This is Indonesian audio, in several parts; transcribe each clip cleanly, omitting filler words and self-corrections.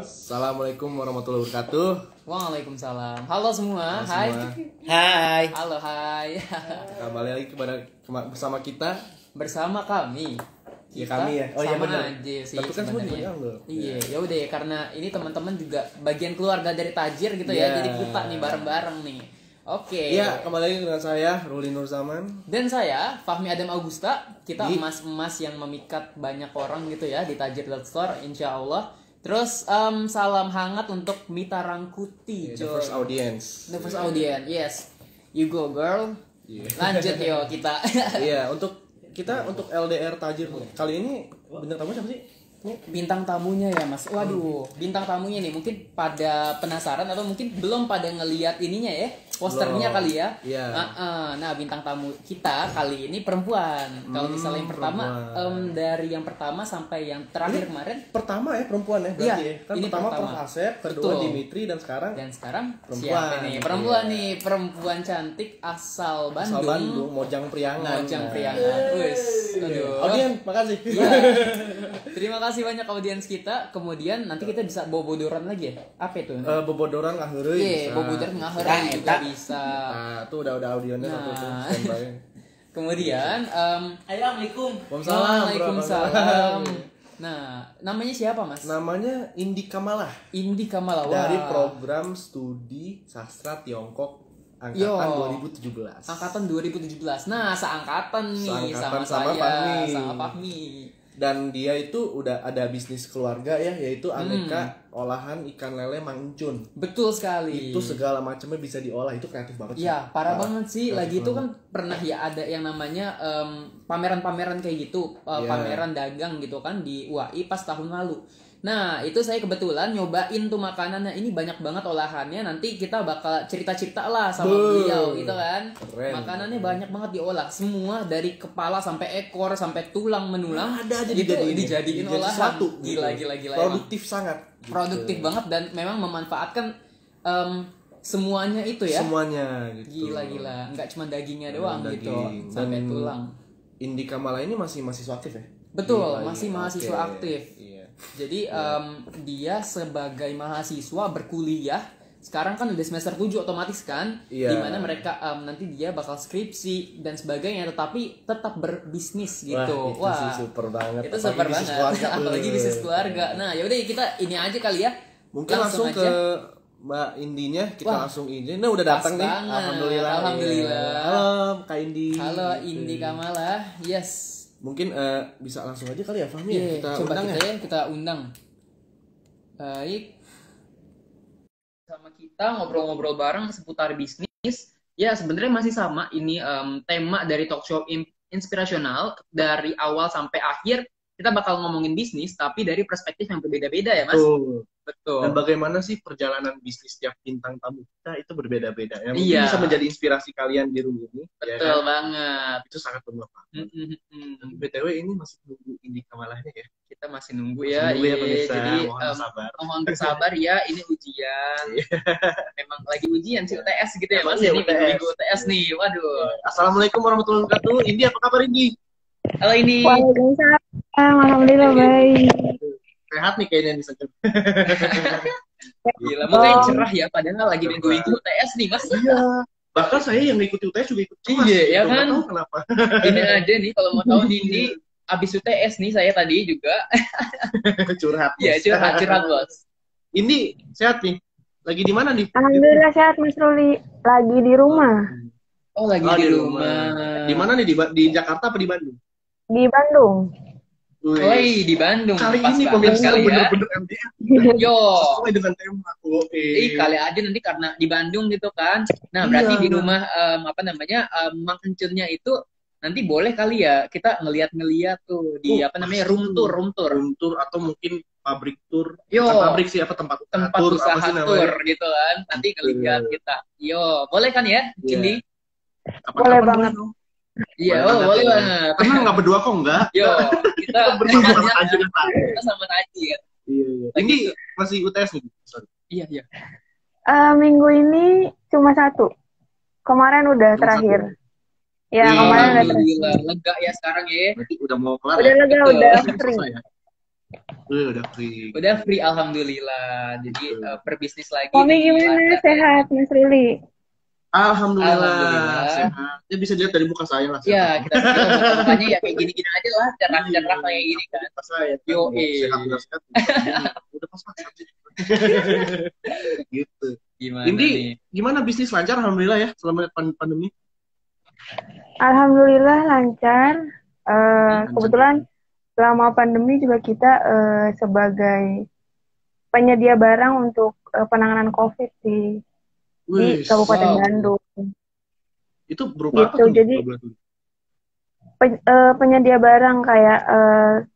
Assalamualaikum warahmatullahi wabarakatuh. Waalaikumsalam. Halo semua. Halo Hai. semua. Hai. Halo, hai. Kembali lagi bersama kita. Bersama kami. Ya kami ya. Oh iya sama benar. aja sih. Tapi kan semua sebenarnya. juga loh. Iya, ya udah ya, karena ini teman-teman juga bagian keluarga dari Tajir gitu ya. Iya. Jadi kita nih bareng-bareng nih. Oke. Iya, kembali lagi dengan saya Ruli Nur Zaman. Dan saya Fahmi Adam Augusta. Kita Di- emas-emas yang memikat banyak orang gitu ya di Tajir Store, insya Allah. Terus salam hangat untuk Mita Rangkuti. The first audience. The first audience, yes. You go girl. Iya. Lanjut yo kita. Iya, untuk LDR Tajir kali ini bintang tamu siapa sih? Ini Bintang tamunya ya mas. Waduh, bintang tamunya nih mungkin pada penasaran atau mungkin belum pada ngelihat ininya ya, posternya Belum. kali ya. Iya. Nah, bintang tamu kita kali ini perempuan. Kalau misalnya yang pertama, perempuan. dari yang pertama sampai yang terakhir kemarin. pertama ya perempuan ya berarti Iya, ya. Kan ini pertama pertama. Prof Asep, kedua Betul. Dimitri dan sekarang Dan sekarang Perempuan. siapa nih? Perempuan Iya. nih, perempuan cantik asal asal Bandung. Bandung, Mojang Priangan. Mojang Priangan. Wis. Aduh. Audien, makasih. Iya. Terima kasih banyak audiens kita. Kemudian nanti kita bisa bobodoran lagi ya. Apa itu? Bobodoran ngah heureuy. Iya, bisa. bobodoran ngaher Nah, juga eta. bisa. Nah, tuh udah audionya satu tuh Nah. standby. Kemudian Assalamualaikum. Waalaikumsalam. Nah, namanya siapa, Mas? Namanya Indi Kamalah Indi Kamala. dari Wah. program studi sastra Tiongkok angkatan Yo. 2017. Angkatan 2017. Nah, seangkatan nih Seangkatan sama sama saya, Fahmi. sama Fahmi. Dan dia itu udah ada bisnis keluarga ya, yaitu aneka olahan ikan lele Mang Encun. Betul sekali. Itu segala macamnya bisa diolah, itu kreatif banget sih. Ya, parah banget sih. kreatif Lagi itu banget. kan pernah ya ada yang namanya pameran-pameran kayak gitu, Iya. pameran dagang gitu kan di UAI pas tahun lalu. Nah, itu saya kebetulan nyobain tuh makanannya. Ini banyak banget olahannya. Nanti kita bakal cerita-cerita lah sama Beuh. beliau gitu kan. Keren. Makanannya banyak banget diolah. Semua dari kepala sampai ekor sampai tulang menulang. Ada aja itu dijadiin Dijadiin olahan. sesuatu, Gila, gitu. gila. Produktif sangat. gitu. Produktif banget dan memang memanfaatkan semuanya itu ya. Semuanya gitu. Gila, nggak cuma dagingnya Nggak doang daging. gitu, sampai Dan tulang. Indi Kamala ini masih mahasiswa aktif ya? Betul, Gila, masih iya. mahasiswa Oke. aktif. Iya. Jadi dia sebagai mahasiswa berkuliah, sekarang kan udah semester 7 otomatis kan, Iya. dimana mereka nanti dia bakal skripsi dan sebagainya, tetapi tetap berbisnis gitu. Wah, itu sih super banget. Itu Apalagi super bisnis banget, keluarga. apalagi bisnis keluarga. Nah, yaudah kita ini aja kali ya. Mungkin langsung ke Mbak Indinya, kita Wah, langsung izin. Nah, udah datang pas nih. banget. Alhamdulillah. Alhamdulillah. Iya. Halo, Kak Indi. Halo Gitu. Indi Kamala, yes. Mungkin bisa langsung aja kali ya, Fahmi ya? Iya, Kita coba undang kita ya. ya, kita undang. Baik. Sama kita ngobrol-ngobrol bareng seputar bisnis. Ya, sebenarnya masih sama. Ini tema dari talk show inspirasional. Dari awal sampai akhir, kita bakal ngomongin bisnis, tapi dari perspektif yang berbeda-beda ya, Mas? Tuh. Betul. Dan bagaimana sih perjalanan bisnis tiap bintang tamu kita itu berbeda-beda. Yang mungkin Iya. bisa menjadi inspirasi kalian di rumah ini. Ya Betul kan? banget. Itu sangat bermanfaat. Dan Mm-mm. BTW ini masih nunggu Indi Kamalahnya ya. Kita masih nunggu Masih ya. nunggu ya Iya, pemirsa. jadi Mohon sabar. mohon bersabar ya, ini ujian. Memang lagi ujian sih UTS gitu ya, Mas. Iya, Ini UTS. minggu-minggu UTS nih. Waduh. Assalamualaikum warahmatullahi wabarakatuh. Indi, apa kabar Indi? Halo ini. Waalaikumsalam. Alhamdulillah baik. Sehat nih kayaknya nih Sajid. Gila, mukanya cerah ya, padahal lagi minggu-minggu UTS nih, Mas. Iya. Bahkan saya yang ngikuti UTS juga ikut cemas. Iya, ya Gitu. Nggak kan? tahu kenapa. Ini aja nih, kalau mau tahu ini abis UTS nih, saya tadi juga. Curhat. Iya, curhat, Bos. Indi, sehat nih. Lagi di mana nih? Alhamdulillah sehat Mas Ruli. Lagi di rumah Oh, lagi Oh, di rumah. Di mana nih? Di Jakarta apa di Bandung? di Bandung. Woi, di Bandung. Kali Pas ini banget pemirsa kali ya. bener-bener MDR. Yo. Sesuai dengan tema. Oke. Kali aja nanti karena di Bandung gitu kan. Nah, Iya. berarti di rumah Mang Encunnya itu nanti boleh kali ya kita ngeliat-ngeliat tuh di room tour. Room tour atau mungkin pabrik tour. Yo. Bukan pabrik sih, apa tempat Tempat tour, usaha apa sih namanya? tour gitu kan. Nanti ngeliat kita. Yo, boleh kan ya, Iya. Indi? Boleh banget. dong. Iya, Boleh boleh banget. banget. Karena nggak berdua kok enggak. Yo, kita Berdua sama ya, aja kan. kita sama Taji kan. Iya. Ini masih UTS nih. Sorry. Iya. Minggu ini cuma satu. Kemarin udah Cuma terakhir. Ya, Iya. kemarin udah terakhir. Alhamdulillah, lega ya sekarang ya. Berarti udah mau kelar Udah ya? lega, Betul. udah Selesai free. ya? Udah free. Udah free, alhamdulillah. Jadi berbisnis lagi Mami nih, gimana? lancar. Sehat, Mas Rili? Alhamdulillah. Alhamdulillah. Sehat. Ya bisa dilihat dari muka saya lah. Ya, kita muka-mukanya ya kayak gini-gini aja lah, cerah-cerah Iya. kayak gini kan. Muka saya. Yo, Sehat udah sehat. Udah pas-pasan sih. Gitu. Gimana Indi, nih? gimana bisnis lancar? Alhamdulillah ya selama pandemi. Alhamdulillah lancar. Lancar. Kebetulan selama pandemi juga kita sebagai penyedia barang untuk penanganan COVID di Wih, Kabupaten wow. Bandung. itu berupa apa Gitu, tuh? jadi penyedia barang kayak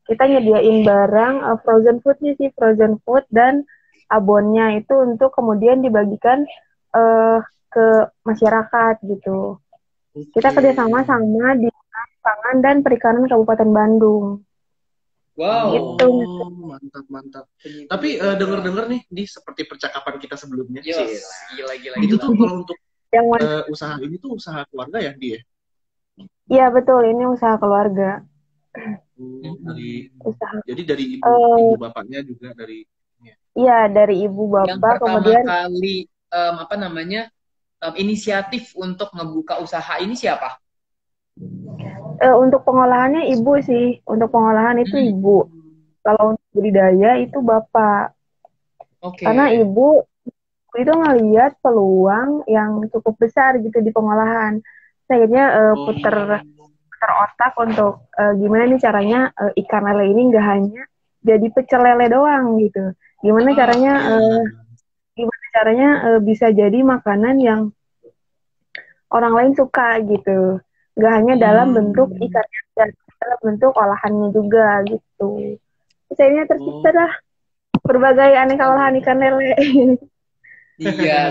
kita nyediain barang frozen foodnya sih, frozen food dan abonnya itu untuk kemudian dibagikan ke masyarakat gitu. Kita kerjasama sama Dinas Pangan dan Perikanan Kabupaten Bandung. Wow. Gitu. Mantap. Tapi denger-denger nih, di seperti percakapan kita sebelumnya. Yo, gila. Itu tuh kalau untuk Yang mana? usaha ini tuh usaha keluarga ya, Di? Iya betul, ini usaha keluarga. Jadi dari ibu bapaknya juga dari. Iya, dari ibu Yang bapak pertama kemudian kali inisiatif untuk ngebuka usaha ini siapa? untuk pengolahannya ibu sih. Untuk pengolahan itu ibu. Kalau untuk budidaya itu bapak. Oke. Karena ibu itu ngelihat peluang yang cukup besar gitu di pengolahan. Akhirnya puter otak untuk gimana nih caranya ikan lele ini nggak hanya jadi pecel lele doang gitu. Gimana caranya bisa jadi makanan yang orang lain suka gitu. Nggak hanya dalam bentuk ikannya, dan dalam bentuk olahannya juga gitu. Terus akhirnya tercipta dah berbagai aneka olahan ikan lele. Iya.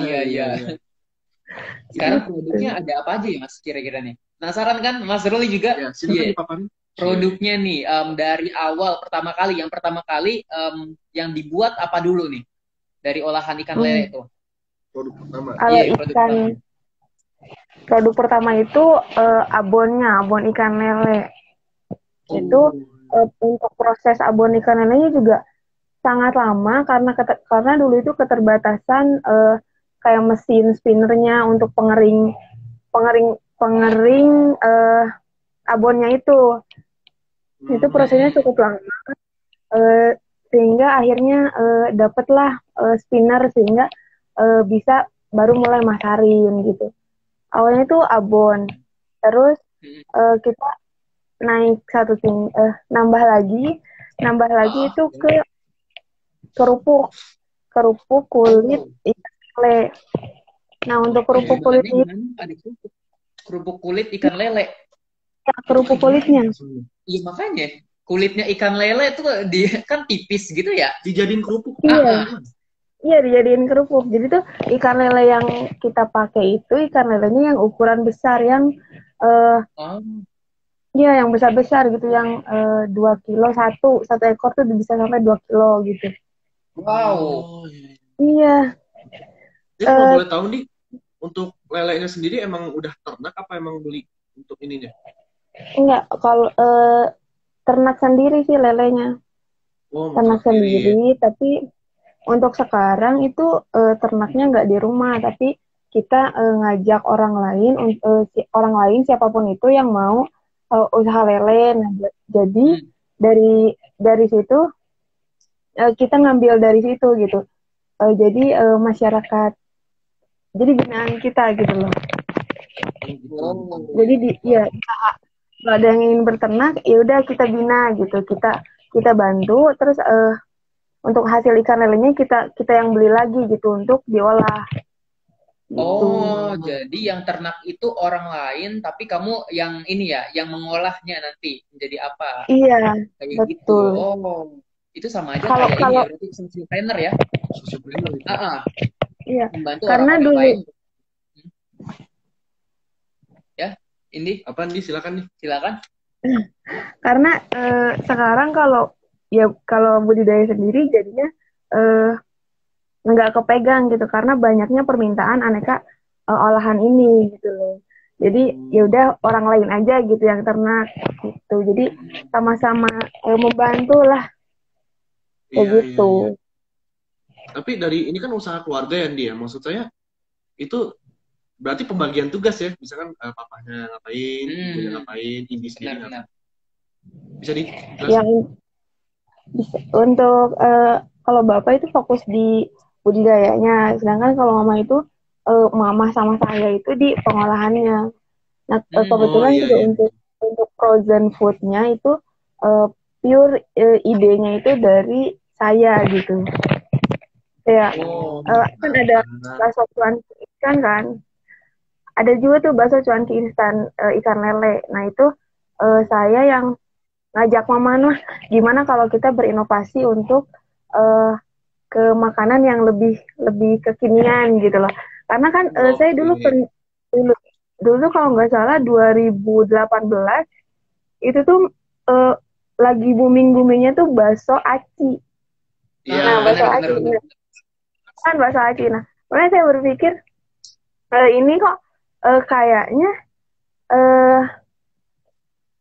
Sekarang produknya ada apa aja ya Mas kira-kira nih? Penasaran kan Mas Ruli juga? Ya, silakan dipaparin. Produknya nih dari awal yang pertama kali yang dibuat apa dulu nih dari olahan ikan lele itu? Produk pertama. Kalau produk pertama itu abon ikan lele. Itu untuk proses abon ikan lelenya juga sangat lama karena dulu itu keterbatasan kayak mesin spinnernya untuk pengering abonnya itu prosesnya cukup lama sehingga akhirnya dapatlah spinner sehingga bisa baru mulai masarin gitu. Awalnya itu abon, terus kita naik nambah lagi itu ke kerupuk kulit ikan lele. Nah, untuk kerupuk kulit ini ada kerupuk kulit ikan lele. Ya, kerupuk kulitnya. Iya, makanya kulitnya ikan lele itu dia kan tipis gitu ya. Dijadiin kerupuk. Iya, dijadiin kerupuk. Jadi tuh ikan lele yang kita pakai itu ikan lelenya yang ukuran besar yang iya, yang besar-besar gitu, yang 2 kilo satu ekor tuh bisa sampai 2 kilo gitu. Wow. Iya. Jadi kalau boleh tahu nih, untuk lelenya sendiri emang udah ternak apa emang beli untuk ininya? Enggak, kalau ternak sendiri sih lelenya. Ternak sendiri, tapi untuk sekarang itu ternaknya nggak di rumah, tapi kita ngajak orang lain siapapun itu yang mau usaha lele. Nah, jadi dari situ kita ngambil dari situ gitu. Jadi masyarakat, jadi binaan kita gitu loh. Jadi kalau ada yang ingin berternak, ya udah kita bina gitu, kita bantu, terus untuk hasil ikan lelenya kita yang beli lagi gitu untuk diolah. Oh, jadi yang ternak itu orang lain, tapi kamu yang ini ya, yang mengolahnya nanti menjadi apa? Iya, kayak betul. Gitu. Oh, itu sama aja kayak ini ya, berarti social planner ya? Social planner itu. Iya. Membantu Karena orang-orang dulu lain. Ya, Indi? Apa nih? Silakan. Karena sekarang kalau budidaya sendiri jadinya nggak kepegang gitu karena banyaknya permintaan aneka olahan ini gitu loh. Jadi ya udah orang lain aja gitu yang ternak gitu. Jadi sama-sama membantu lah kayak Iya, iya, gitu. iya. Tapi dari ini kan usaha keluarga ya, dia. Maksud saya itu berarti pembagian tugas ya. Misalkan papahnya ngapain, ibunya ngapain, Indi sendiri Benar-benar. ngapain. Bisa dijelasin? Yang untuk kalau bapak itu fokus di budidayanya, sedangkan kalau mama itu mama sama saya itu di pengolahannya. Nah kebetulan iya, juga iya. untuk frozen foodnya itu pure idenya itu dari saya gitu. Ya kan ada bakso cuanki ikan kan, ada juga tuh bakso cuanki instan ikan lele. Nah itu saya yang ngajak mama, nah gimana kalau kita berinovasi untuk ke makanan yang lebih lebih kekinian gitu loh. Karena kan saya dulu dulu kalau nggak salah 2018 itu tuh lagi boomingnya tuh bakso aci. Iya. Nah bakso aci benar. kan bakso aci. Nah makanya saya berpikir ini kok kayaknya eh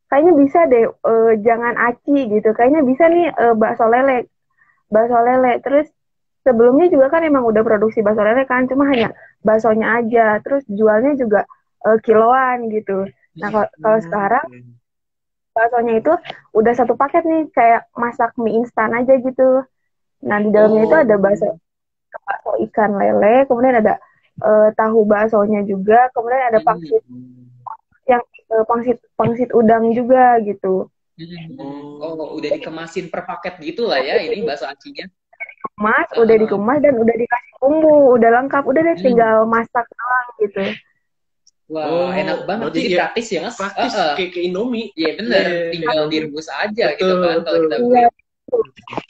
kayaknya bisa deh jangan aci gitu. Kayaknya bisa nih bakso lele. Bakso lele. Terus sebelumnya juga kan emang udah produksi bakso lele kan, cuma hanya baksonya aja. Terus jualnya juga kiloan gitu. Nah kalau sekarang baksonya itu udah satu paket nih, kayak masak mie instan aja gitu. Nah di dalamnya itu ada bakso ikan lele, kemudian ada tahu baksonya juga, kemudian ada pangsit yang pangsit udang juga gitu. Oh, udah dikemasin per paket gitu lah ya ini bakso acinya. Udah dikemas dan udah dikasih bumbu, udah lengkap, udah deh tinggal masak doang gitu. Wah, enak banget, jadi ya, praktis ya mas. Praktis kayak Indomie. Iya bener, tinggal direbus aja gitu kan kalau kita beli.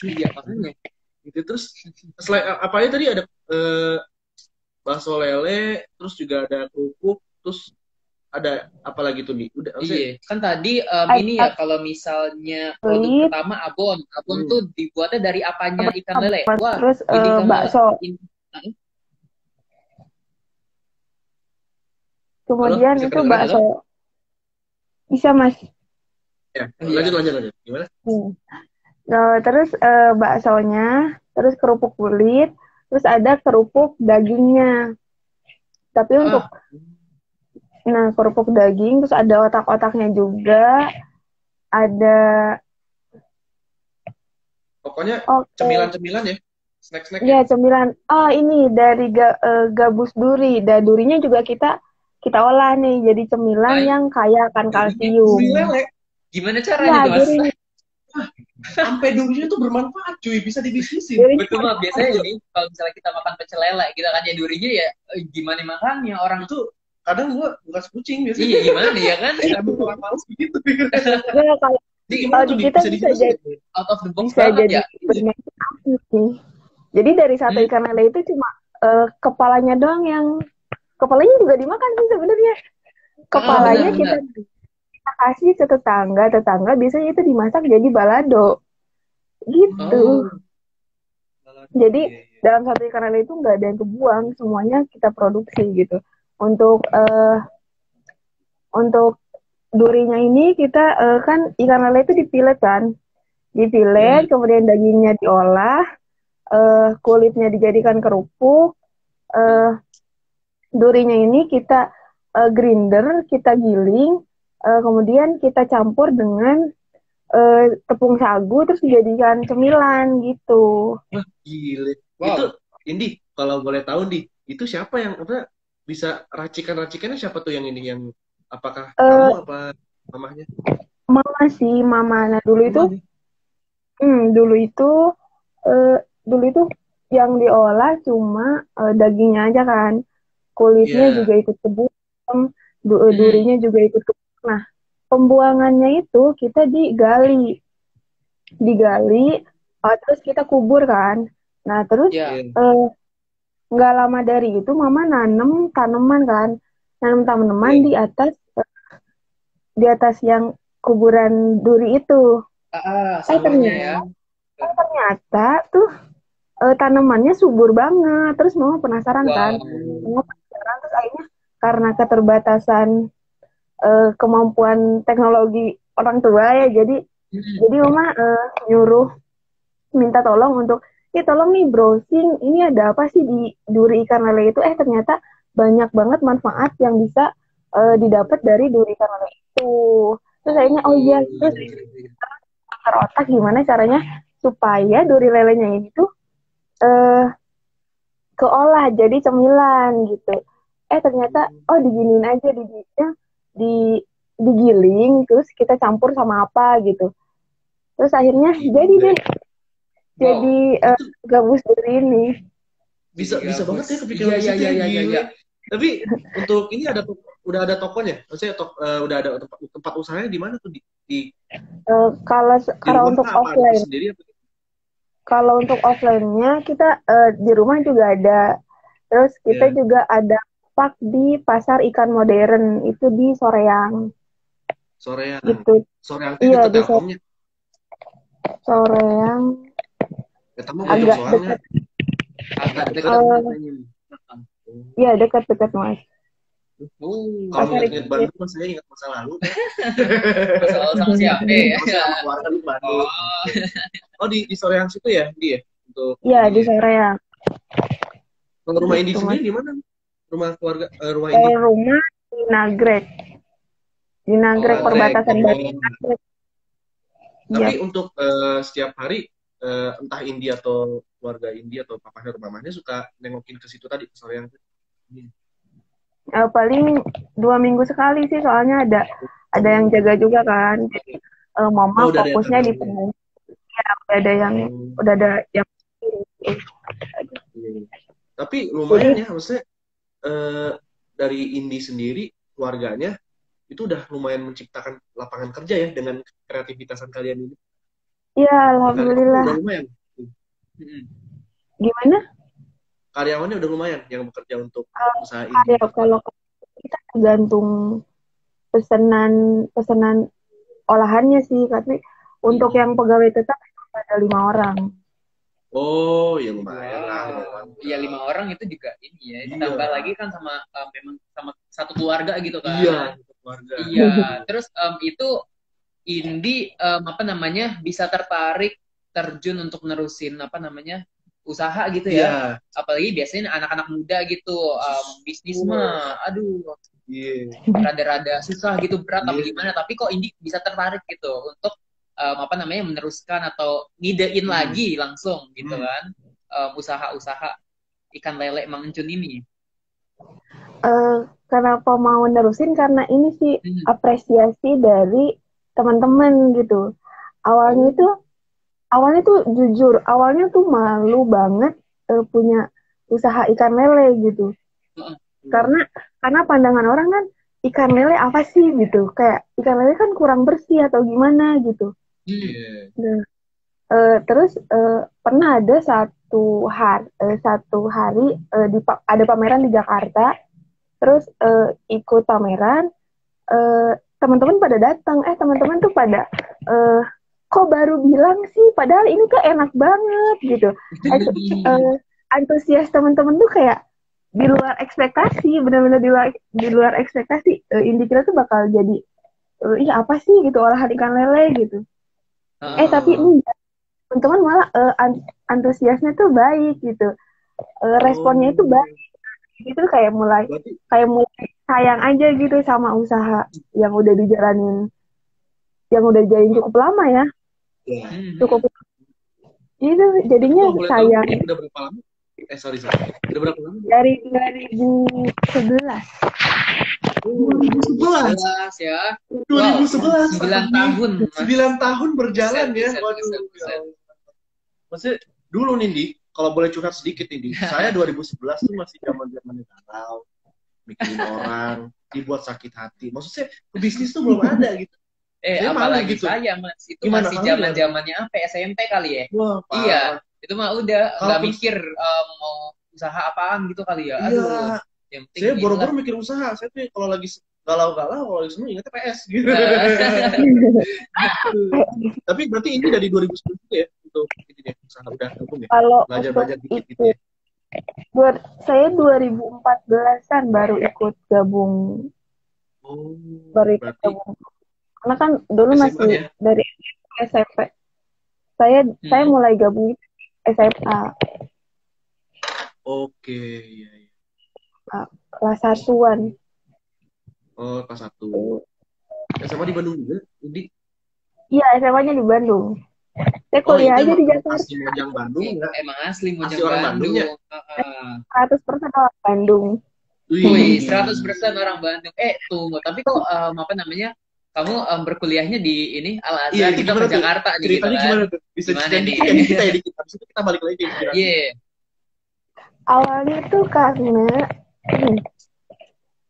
Iya makanya. Gitu terus selain apa aja tadi ada bakso lele, terus juga ada kerupuk, terus ada apa lagi tuh nih? Udah, iya, kan tadi ini ya kalau misalnya produk pertama abon tuh dibuatnya dari apanya ikan lele? Wah, terus bakso. Kemudian halo, itu bakso. Halo? Bisa mas? Ya, lanjut. Gimana? Terus baksonya, terus kerupuk kulit, terus ada kerupuk dagingnya. Tapi untuk kerupuk daging, terus ada otak-otaknya juga, ada. Pokoknya cemilan-cemilan ya, snack-snack. Iya cemilan. Oh ini dari gabus duri, dan durinya juga kita olah nih jadi cemilan yang kaya akan kalsium. Duri lele. Gimana caranya tuh mas? Sampai durinya tuh bermanfaat cuy, bisa dibisnisin. Betul mah biasanya ini kalau misalnya kita makan pecel lele gitu kan ya durinya ya gimana makannya orang tuh kadang gua bekas kucing biasanya. Iya gimana ya kan? Orang males begitu. Kalau kita bisa jadi out of the box bisa banget jadi ya. Jadi dari satu ikan lele itu cuma kepalanya doang yang kepalanya juga dimakan sih sebenarnya. Kepalanya kita kasih ke tetangga biasanya itu dimasak jadi balado gitu. Jadi dalam satu ikan lele itu nggak ada yang kebuang, semuanya kita produksi gitu. Untuk durinya ini kita kan ikan lele itu dipilet kan, kemudian dagingnya diolah, kulitnya dijadikan kerupuk, durinya ini kita grinder, kita giling, kemudian kita campur dengan tepung sagu terus dijadikan cemilan gitu. Wah, gile. Wow. Itu Indi, kalau boleh tahu Indi, itu siapa yang bisa racikannya siapa tuh yang ini yang apakah kamu apa mamahnya? Mama. Nah, dulu itu yang diolah cuma dagingnya aja kan. Kulitnya juga ikut kebuang, durinya juga ikut kebuang. Nah, pembuangannya itu kita digali, terus kita kubur kan. Nah, terus nggak lama dari itu mama nanam tanaman di atas yang kuburan duri itu. Ternyata tuh tanamannya subur banget. Terus mama penasaran kan. Terus akhirnya karena keterbatasan kemampuan teknologi orang tua ya, jadi mama nyuruh minta tolong untuk, tolong nih browsing, ini ada apa sih di duri ikan lele itu? Ternyata banyak banget manfaat yang bisa didapat dari duri ikan lele itu. Terus akhirnya, oh iya, terus otak gimana caranya supaya duri lelenya ini tuh keolah jadi cemilan gitu. Ternyata diginiin aja, di digiling terus kita campur sama apa gitu. Terus akhirnya jadi deh. Jadi gabus duri ini. Bisa banget ya kepikiran iya. Tapi untuk ini udah ada tokonya? Maksudnya udah ada tempat usahanya di mana tuh di kalau untuk offline. Kalau untuk offline-nya kita di rumah juga ada. Terus kita juga ada pak di pasar ikan modern itu di Soreang. Soreang. Gitu. Soreang itu di Telkomnya. Soreang. Agak dekat. Iya, dekat Mas. Kalau ingat Bandung, saya ingat masa lalu. Masa lalu sama siapa ya? Keluarga di Bandung. Di Soreang situ ya, dia untuk. Iya, di Soreang. Kalau rumah Indi sendiri di mana? Rumah keluarga, rumah Indi? Rumah di Nagrek. Di Nagrek, perbatasan Bali. Tapi untuk setiap hari, entah Indi atau keluarga Indi atau papahnya atau mamanya suka nengokin ke situ tadi, ke Soreang. Paling 2 minggu sekali sih, soalnya ada yang jaga juga kan. Jadi mama fokusnya di pengungsi. Ya, udah ada yang Tapi lumayan ya, maksudnya dari Indi sendiri keluarganya itu udah lumayan menciptakan lapangan kerja ya dengan kreativitasan kalian ini. Iya, alhamdulillah. Udah lumayan. Gimana? Karyawannya udah lumayan yang bekerja untuk usaha ini. Kalau kita tergantung pesanan olahannya sih, tapi untuk yang pegawai tetap ada 5 orang. Oh, ya lumayan lah. Iya, 5 orang itu juga ini ya. Ditambah lagi kan sama memang sama satu keluarga gitu kan. Iya, keluarga. Iya, terus itu Indi bisa tertarik terjun untuk nerusin usaha gitu ya. Apalagi biasanya anak-anak muda gitu bisnis mah aduh rada-rada susah gitu, berat apa gimana, tapi kok Indi bisa tertarik gitu untuk meneruskan atau ngidein lagi langsung gitu kan usaha-usaha ikan lele Mang Encun ini. Kenapa mau nerusin, karena ini sih apresiasi dari teman-teman gitu. Awalnya tuh jujur, awalnya tuh malu banget punya usaha ikan lele gitu. Karena pandangan orang kan ikan lele apa sih gitu, kayak ikan lele kan kurang bersih atau gimana gitu. Nah, terus pernah ada satu hari ada pameran di Jakarta, terus ikut pameran, teman-teman pada datang, teman-teman tuh pada kok baru bilang sih, padahal ini tuh enak banget gitu. Antusias teman-teman tuh kayak di luar ekspektasi, benar-benar di luar ekspektasi. Indi kira tuh bakal jadi apa sih gitu olahan ikan lele gitu. Tapi enggak, teman-teman malah antusiasnya tuh baik gitu. Responnya itu baik. Itu kayak mulai sayang aja gitu sama usaha yang udah dijalanin, yang udah dijalanin cukup lama ya. Cukup. Itu jadinya sayang. Udah berapa lama? Sorry. Udah berapa lama? Dari 2011. 2011 ya. 2011. 9 tahun. 9 tahun berjalan ya. Waduh. Maksudnya dulu nih, Di, kalau boleh curhat sedikit nih, Di. Saya 2011 tuh masih zaman-zaman galau, mikirin orang, dibuat sakit hati. Maksudnya bisnis tuh belum ada gitu. Apalagi gitu. Saya Mas, itu gimana masih zaman-zamannya SMP kali ya? Wah, iya, itu mah udah nggak mikir mau usaha apaan gitu kali ya. Aduh. Yang saya boro-boro mikir usaha. Saya tuh kalau lagi galau-galau, kalau lagi seneng ingetnya PS gitu. Tapi berarti ini dari 2010 ya untuk ini ya, usaha udah gabung ya? Kalau belajar dikit gitu ya. Saya 2014-an baru ikut gabung. Baru ikut gabung. Karena kan dulu SMA masih ya? Dari SMP. Saya mulai gabung itu SMA. Oke, iya. Kelas 1-an. Oh, kelas 1. SMA di Bandung juga, Indi? Iya, SMA-nya di Bandung. Saya kuliah aja di Jakarta. Asli Mojang Bandung enggak? Emang asli Mojang orang Bandung. Bandung ya? 100% orang Bandung. Wih, 100% orang Bandung. Tunggu, tapi kok kamu berkuliahnya di ini Al-Azhar, kita ke Jakarta nih. Ceritanya gimana tuh? Bisa gimana nih? Kita ya dikit, habis itu kita balik lagi ke inspirasi. Iya. Awalnya tuh karena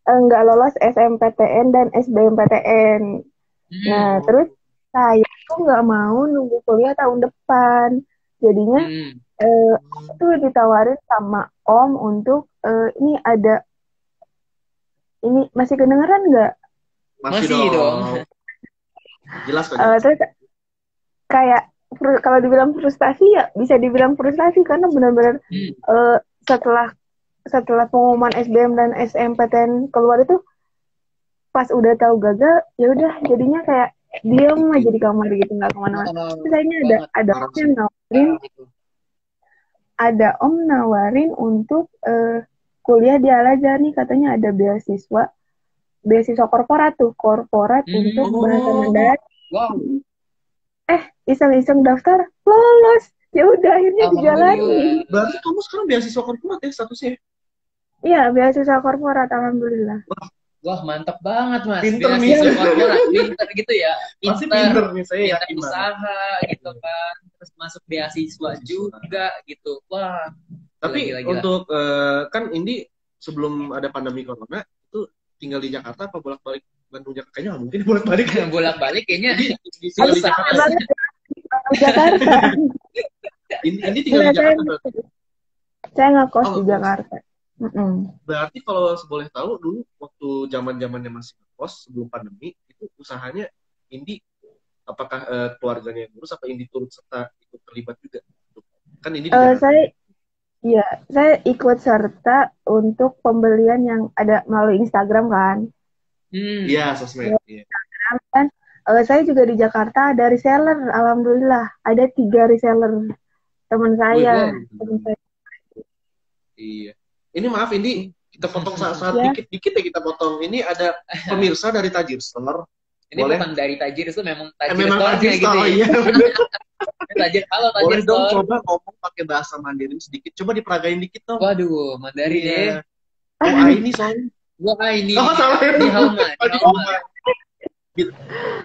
nggak lolos SMPTN dan SBMPTN. Nah, terus saya tuh nggak mau nunggu kuliah tahun depan. Jadinya tuh ditawarin sama Om untuk ini ada ini masih kedengeran nggak? Masih dong. Jelas kok. Terus kayak kalau dibilang frustasi ya bisa dibilang frustasi karena benar-benar setelah pengumuman SBM dan SMPTN keluar itu pas udah tahu gagal ya udah jadinya kayak diem aja di kamar gitu nggak kemana-mana. Terus akhirnya ada om nawarin untuk kuliah di Al-Azhar nih, katanya ada beasiswa korporat untuk bahasa Mandarin. Wow. Iseng-iseng daftar lolos, ya udah akhirnya dijalani. Berarti kamu sekarang beasiswa korporat ya statusnya? Iya, beasiswa korporat, alhamdulillah. Wah, mantap banget, Mas. Pinter pinter gitu ya. Pinter nih, saya yakin usaha gitu kan. Terus masuk beasiswa juga gitu. Wah. Tapi gila. Untuk kan Indi sebelum ada pandemi corona itu tinggal di Jakarta apa bolak-balik Bandung Jakarta? Kayaknya nggak mungkin bolak-balik. Bolak-balik kayaknya. Tinggal di Jakarta. Indi tinggal di Jakarta. Saya ngekos di Jakarta. Berarti kalau boleh tahu dulu waktu zaman-zamannya masih ngekos sebelum pandemi itu usahanya Indi apakah keluarganya yang ngurus apa Indi turut serta ikut terlibat juga? Kan Indi di Jakarta. Saya ikut serta untuk pembelian yang ada melalui Instagram kan. Iya, sosmed. Instagram kan. Saya juga di Jakarta ada reseller, alhamdulillah ada 3 reseller teman saya. Iya. Ini maaf Indi, kita potong saat dikit ya kita potong. Ini ada pemirsa dari Tajir Store. Ini boleh? Bukan dari Tajir itu memang Tajir Store gitu ya. Iya, Tajir, halo Tajir boleh Store. Dong coba ngomong pakai bahasa Mandarin sedikit. Coba diperagain dikit dong. Waduh, Mandarin ya. Wah ini soalnya. Wah ini. Oh salah ya.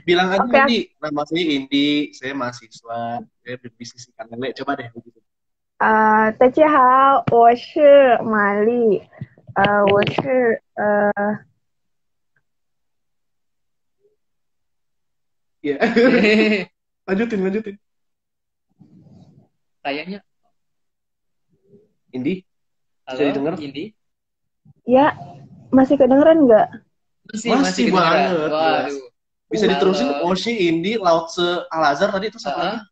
Bilang aja okay. Indi, nama saya Indi, saya mahasiswa, saya berbisnis ikan lele. Coba deh begitu. 大家好，我是玛丽，我是Ya. lanjutin. Kayaknya. Indi, bisa didengar? Indi? Ya, masih kedengeran nggak? Masih banget. Waduh. Bisa diterusin Oshi, Indi, Lautse, Al-Azhar tadi itu satu lagi.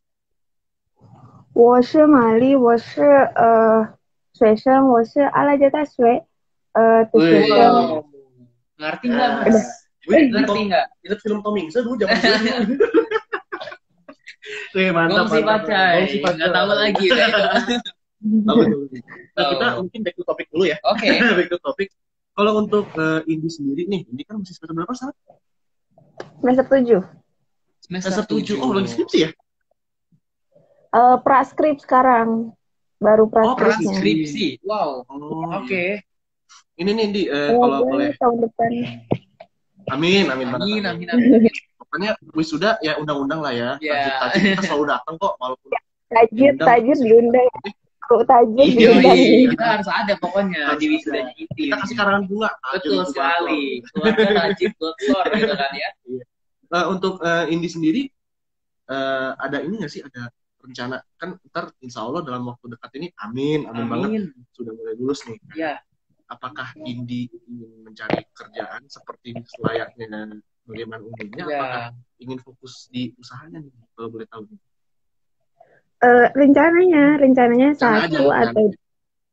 我是玛丽，我是学生，我是阿拉加大学的学生。 Ngerti nggak Mas? Ngerti nggak? Itu film Tom Hanks dulu zaman dulu. Mantap. Gongsi Pacai. Nggak tahu lagi. Kita mungkin back to topic dulu ya. Oke. Back to topic. Kalau untuk Indi sendiri nih, Indi kan masih semester berapa saat? Semester 7. Semester 7. Oh, lagi skripsi ya? Praskrip sekarang. Baru praskripnya. Praskripsi. Wow. Oke. Ini nih Indi, kalau boleh. Tahun depan. Amin. Amin. Pokoknya wisuda ya undang-undang lah ya. Tajir kita selalu datang kok walaupun. Tajir diundang. Kok tajir diundang. Kita harus ada pokoknya di wisudanya itu. Kita kasih karangan bunga. Betul sekali. Keluarga Tajir Botsor gitu kan ya. Untuk Indi sendiri ada ini nggak sih, ada rencana kan ntar insya Allah dalam waktu dekat ini amin banget sudah mulai lulus nih. Iya. Apakah Indi ingin mencari kerjaan seperti selayaknya bagaimana umumnya? Apakah ingin fokus di usahanya nih, kalau boleh tahu? Rencananya satu atau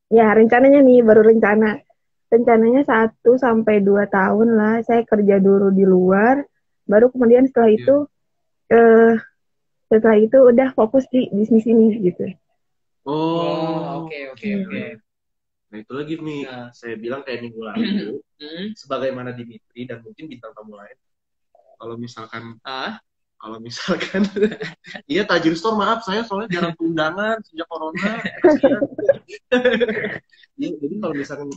ya rencananya nih baru rencananya 1 sampai 2 tahun lah saya kerja dulu di luar, baru kemudian setelah itu Setelah itu udah fokus di bisnis ini gitu. Oke. Nah itu lagi nih, saya bilang kayak minggu lalu, sebagaimana Dimitri dan mungkin bintang tamu lain, kalau misalkan, iya Tajir Store, maaf saya soalnya jarang undangan sejak corona. Jadi kalau misalkan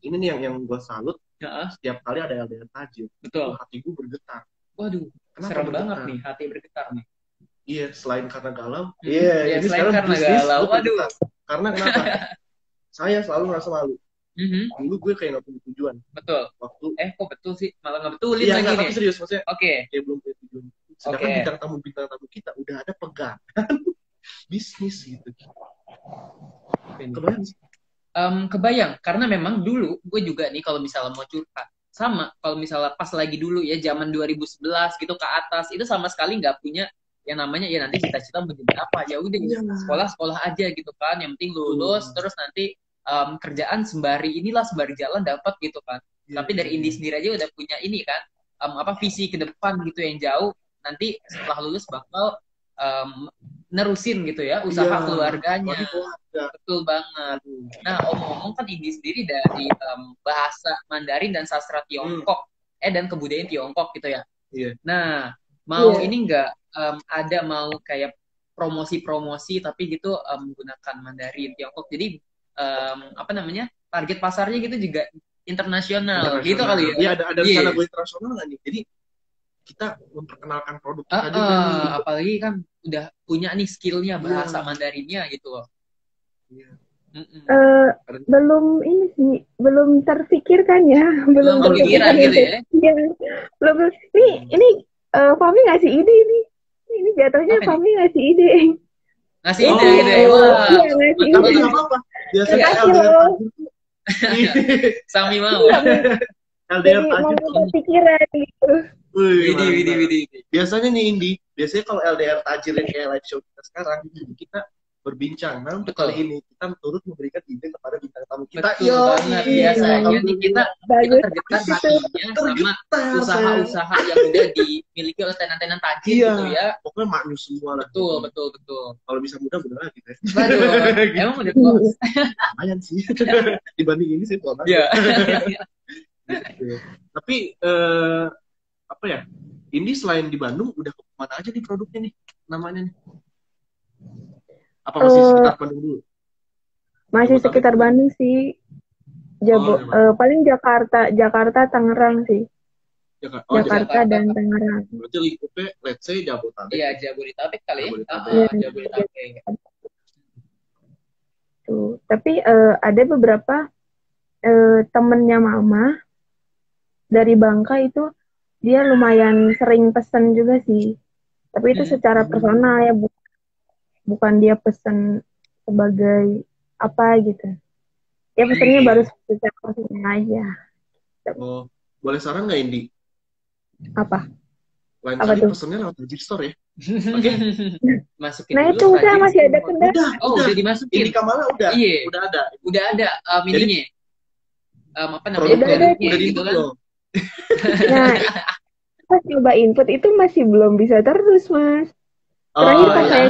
ini nih yang gue salut, setiap kali ada LDR Tajir, betul, hati gue bergetar. Waduh, serem banget nih, hati bergetar nih. Iya, selain karena galau. Iya, ini selain karena bisnis, galau. Waduh. Karena kenapa? Saya selalu merasa malu. Dulu gue kayak gak punya tujuan. Betul. Kok betul sih? Malah gak betulin lagi nih. Tapi serius, maksudnya. Oke. Kayak belum punya tujuan. Sedangkan bintang tamu kita udah ada pegangan bisnis gitu. Kebayang sih? Kebayang, karena memang dulu gue juga nih kalau misalnya mau curhat, sama kalau misalnya pas lagi dulu ya zaman 2011 gitu ke atas, itu sama sekali nggak punya yang namanya ya nanti cita-cita mau jadi apa, ya udah sekolah aja gitu kan, yang penting lulus terus nanti kerjaan sembari jalan dapat gitu kan. Tapi dari Indi sendiri aja udah punya ini kan, visi ke depan gitu yang jauh, nanti setelah lulus bakal nerusin gitu ya usaha keluarganya. Betul banget. Nah, omong-omong kan Indi sendiri dari bahasa Mandarin dan sastra Tiongkok dan kebudayaan Tiongkok gitu ya. Nah, mau ini enggak ada mau kayak promosi tapi gitu menggunakan Mandarin Tiongkok. Jadi target pasarnya gitu juga internasional gitu kali ya. Iya, ada rencana go internasional nggak nih? Jadi kita memperkenalkan produk kita juga nih. Apalagi kan udah punya nih skillnya bahasa Mandarinnya gitu loh. Belum ini sih, belum terpikirkan ya, belum terpikirkan gitu ya. Belum. Ini Fahmi ngasih ide nih. Ini jatuhnya Fahmi ngasih ide. Ngasih ide gitu ya. Wah. Iya, ngasih ide. Tapi apa? Biasanya Sami mau. LDR mau kepikiran gitu. Widih. Biasanya nih Indi, biasanya kalau LDR Tajir yang kayak live show kita sekarang, kita berbincang. Nah, untuk kali ini kita turut memberikan ide kepada bintang tamu kita. Betul banget. Biasanya nih kita tergetar hatinya sama usaha-usaha yang udah dimiliki oleh tenan-tenan Tajir gitu ya. Pokoknya maknyus semua lah. Betul. Kalau bisa muda bener lagi gitu. Waduh, emang udah tua? Lumayan sih. Dibanding ini sih tua banget. Iya. Tapi apa ya? Ini selain di Bandung udah kemana aja nih produknya nih? Namanya nih? Apa masih sekitar Bandung dulu? Masih sekitar Bandung sih. Paling Jakarta, Tangerang sih. Jakarta dan Tangerang. Berarti lingkupnya let's say Jabodetabek. Iya, Jabodetabek kali ya. Jabodetabek. Tuh, tapi ada beberapa temennya Mama dari Bangka itu dia lumayan sering pesen juga sih. Tapi itu secara personal ya, bukan dia pesen sebagai apa gitu. Ya pesennya baru secara personal aja. Oh, boleh saran nggak Indi? Apa? Lain kali pesennya lewat Tajir Store ya. Oke. Masukin nah itu udah masih ada kendala. Udah dimasukin. Indi Kamala udah. Iya. Udah ada ininya. Apa namanya? Udah gitu kan. Nah, pas coba input itu masih belum bisa terus, Mas. Terakhir pas saya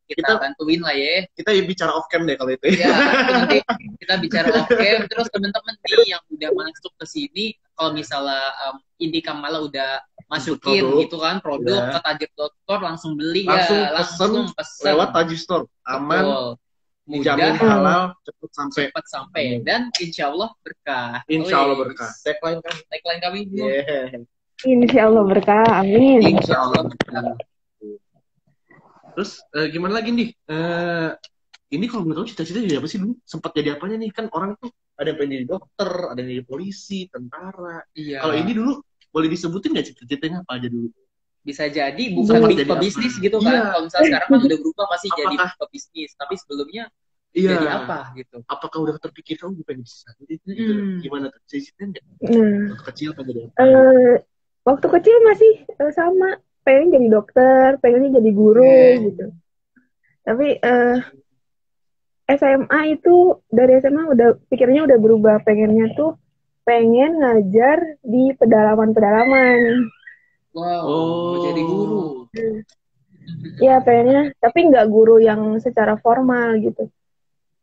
kita bantuin lah ya. Kita bicara off cam deh kalau itu. Ya, nanti kita bicara off cam. Terus teman-teman nih yang udah masuk ke sini, kalau misalnya Indi Kamala udah masukin gitu kan produk ke Tajir.store langsung beli langsung pesen lewat Tajir Store. Aman. Dijamin halal, cepat sampai dan insya Allah berkah. Tagline kami. Insya Allah berkah, amin. Insya Allah berkah. Terus gimana lagi nih? Ini kalau menurut cita-cita jadi apa sih dulu? Sempat jadi apanya nih? Kan orang tuh ada yang pengen jadi dokter, ada yang jadi polisi, tentara. Iya. Kalau ini dulu boleh disebutin nggak cita-citanya apa aja dulu? Bisa jadi bukan pebisnis gitu kan. Kalau misalnya sekarang kan udah berubah pasti jadi pebisnis. Tapi sebelumnya jadi apa gitu. Apakah udah terpikir kamu pengen bisnis gitu? Gimana tuh? Cita-citanya nggak? Waktu kecil pengen jadi apa? Waktu kecil masih sama. Pengen jadi dokter, pengennya jadi guru gitu. Tapi SMA itu dari SMA pikirnya udah berubah, pengen ngajar di pedalaman-pedalaman. Wow, jadi guru. ya pengennya, tapi nggak guru yang secara formal gitu,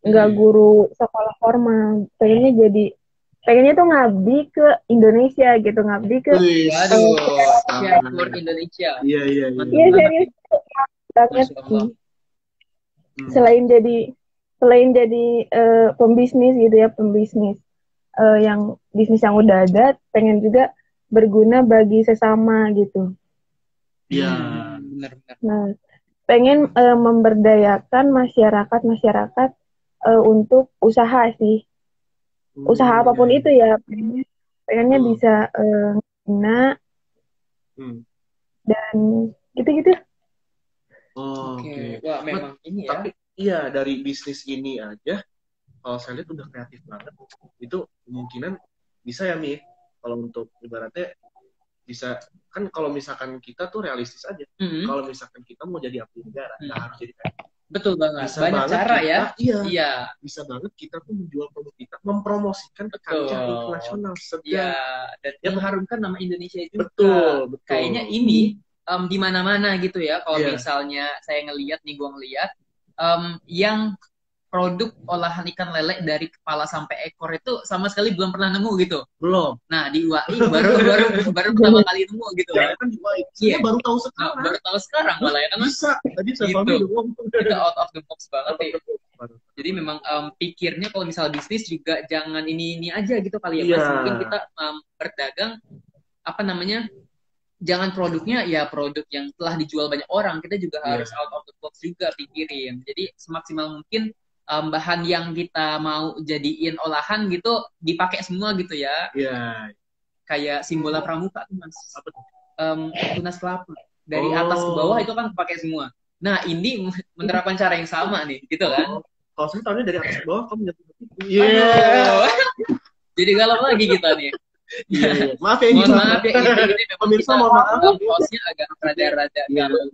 nggak guru sekolah formal. Pengennya tuh ngabdi ke Indonesia gitu, ngabdi ke Waduh, for Indonesia. Iya. Iya serius banget sih. Selain jadi pembisnis gitu ya, yang bisnis yang udah ada, pengen juga berguna bagi sesama gitu. Iya. Benar-benar. Nah, pengen memberdayakan masyarakat untuk usaha sih. Usaha apapun itu ya, pengennya bisa guna dan gitu-gitu. Oke. Wah, memang ini ya. Tapi iya, dari bisnis ini aja, kalau saya lihat udah kreatif banget. Itu kemungkinan bisa ya, Mi. Kalau untuk ibaratnya bisa, kan kalau misalkan kita tuh realistis aja. Kalau misalkan kita mau jadi abdi negara, nggak harus jadi kayak betul banget. Bisa banyak banget cara kita, ya. Iya. Bisa banget kita tuh menjual produk kita, mempromosikan ke kancah internasional. Iya, dan yang mengharumkan nama Indonesia juga. Betul. Kayaknya ini di mana-mana gitu ya. Kalau misalnya saya ngelihat nih, gua ngelihat yang produk olahan ikan lele dari kepala sampai ekor itu sama sekali belum pernah nemu gitu. Belum. Nah, di UAI baru pertama kali nemu gitu. Ya kan di UAI. Saya baru tahu sekarang. Baru tahu sekarang malah ya kan. Bisa. Tadi saya gitu. Itu out of the box banget ya. Jadi memang pikirnya kalau misal bisnis juga jangan ini aja gitu kali ya. Mas. Mungkin kita berdagang jangan produknya ya produk yang telah dijual banyak orang. Kita juga harus out of the box juga pikirin. Jadi semaksimal mungkin bahan yang kita mau jadiin olahan gitu dipakai semua gitu ya. Iya. Kayak Simbola Pramuka tuh Mas. Tunas kelapa. Dari atas ke bawah itu kan pakai semua. Nah, ini menerapkan cara yang sama nih, gitu kan? Kalau saya tahunya dari atas ke bawah kamu jatuh ke situ. Iya. Jadi galau lagi kita nih. Iya. Maaf ya ini. Maaf ya ini pemirsa mohon maaf. Hostnya agak rada-rada galau.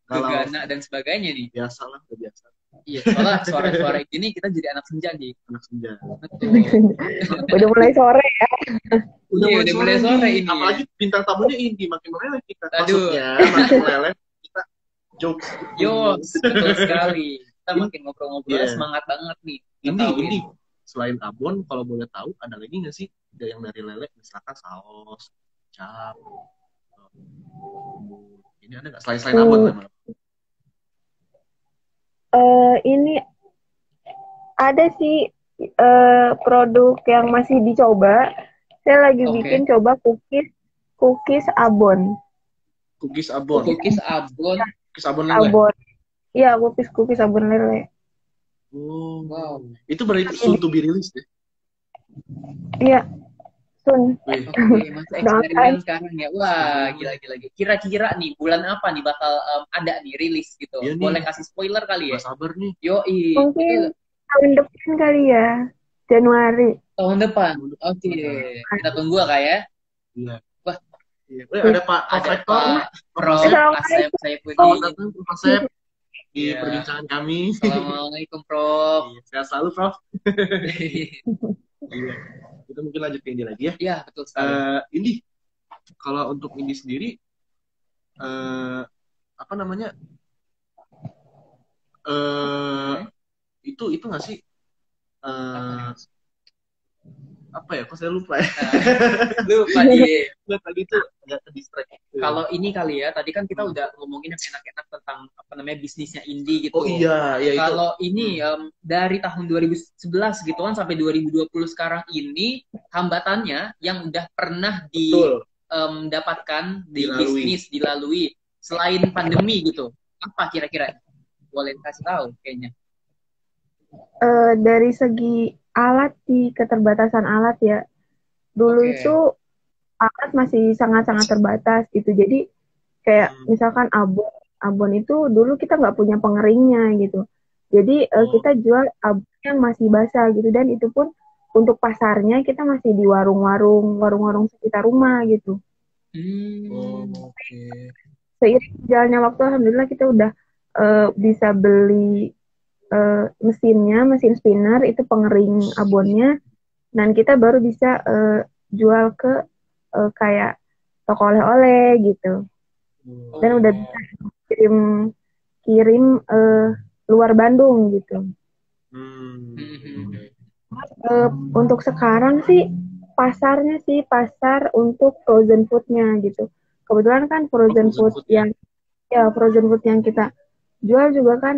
Gegana dan sebagainya nih. Biasalah, udah biasa. Iya, soalnya suara-suara gini kita jadi anak senja nih. Anak senja. Udah mulai sore ya. Udah mulai sore ini. Apalagi bintang tamunya Indi, makin meleleh kita. Maksudnya makin meleleh kita jokes. Betul sekali. Kita makin ngobrol-ngobrol semangat banget nih. Indi. Selain abon, kalau boleh tahu ada lagi nggak sih yang dari lele, misalkan saus, cap, ini ada nggak selain abon memang? Ini ada sih produk yang masih dicoba. Saya lagi bikin coba cookies abon. Cookies abon. Cookies abon. Cookies abon lele. Iya, cookies abon lele. Oh, wow. Itu berarti soon to be released ya? Iya, soon. Masih eksperimen sekarang ya. Wah, gila. Kira-kira nih bulan apa nih bakal ada nih rilis gitu? Ya, boleh kasih spoiler kali ya? Sabar nih. Yoi. Mungkin tahun depan kali ya, Januari. Tahun depan. Oke. Kita tunggu lah ya. Iya. Wah. Ada Pak Prof. Asep Asep di perbincangan kami. Assalamualaikum Prof. Sehat selalu Prof. Iya. Kita mungkin lanjut ke Indi lagi ya. Iya, betul sekali. Indi, kalau untuk Indi sendiri, apa namanya? Itu nggak sih? Apa ya? Kok saya lupa ya? Lupa dia. Tadi itu agak terdistract. Kalau ini kali ya, tadi kan kita udah ngomongin yang enak-enak tentang apa namanya bisnisnya Indi gitu. Oh iya, itu. Kalau ini dari tahun 2011 gitu kan sampai 2020 sekarang ini hambatannya yang udah pernah didapatkan dilalui selain pandemi gitu. Apa kira-kira? Boleh kasih tahu kayaknya. Dari segi alat sih, keterbatasan alat ya. Dulu itu alat masih sangat-sangat terbatas gitu. Jadi kayak misalkan abon itu dulu kita nggak punya pengeringnya gitu. Jadi kita jual abon yang masih basah gitu, dan itu pun untuk pasarnya kita masih di warung-warung sekitar rumah gitu. Seiring jalannya waktu, alhamdulillah kita udah bisa beli mesin spinner itu pengering abonnya, dan kita baru bisa jual ke kayak toko oleh-oleh gitu. Dan udah bisa kirim kirim luar Bandung gitu. Untuk sekarang sih pasar untuk frozen foodnya gitu. Kebetulan kan frozen food yang kita jual juga kan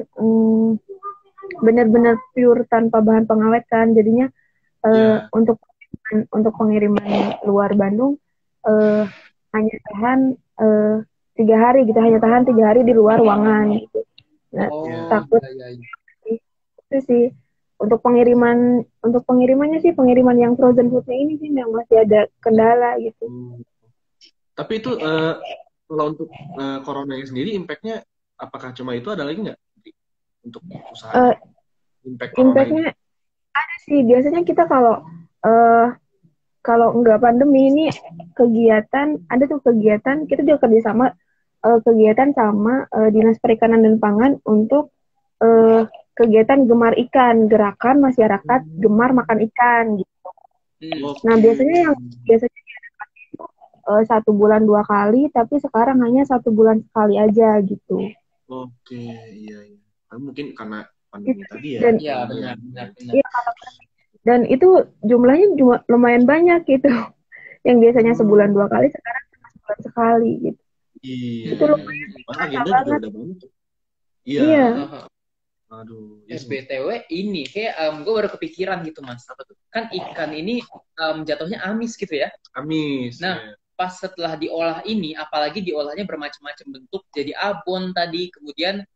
benar-benar pure tanpa bahan pengawet kan. Jadinya untuk pengiriman luar Bandung hanya tahan 3 hari gitu, hanya tahan 3 hari di luar ruangan gitu. Nah, takut itu sih untuk pengirimannya sih, pengiriman yang frozen foodnya ini sih yang masih ada kendala gitu. Tapi itu kalau untuk coronanya sendiri impactnya apakah cuma itu, ada lagi nggak untuk usaha impactnya ada sih. Biasanya kita kalau nggak pandemi ini kegiatan kita juga kerjasama kegiatan sama Dinas Perikanan dan Pangan untuk kegiatan gemar ikan, gerakan masyarakat gemar makan ikan gitu. Nah biasanya itu 1 bulan 2 kali, tapi sekarang hanya 1 bulan sekali aja gitu. Iya. Mungkin karena pandemi tadi ya. Iya benar. Iya, dan itu jumlahnya juga lumayan banyak gitu. Yang biasanya sebulan 2 kali, sekarang cuma sebulan sekali gitu. Iya. Itu lumayan agenda juga udah banyak. Iya. Aduh. SBTW ini kayak gue baru kepikiran gitu Mas. Kan ikan ini jatuhnya amis gitu ya. Amis. Nah, pas setelah diolah ini, apalagi diolahnya bermacam-macam bentuk, jadi abon tadi, kemudian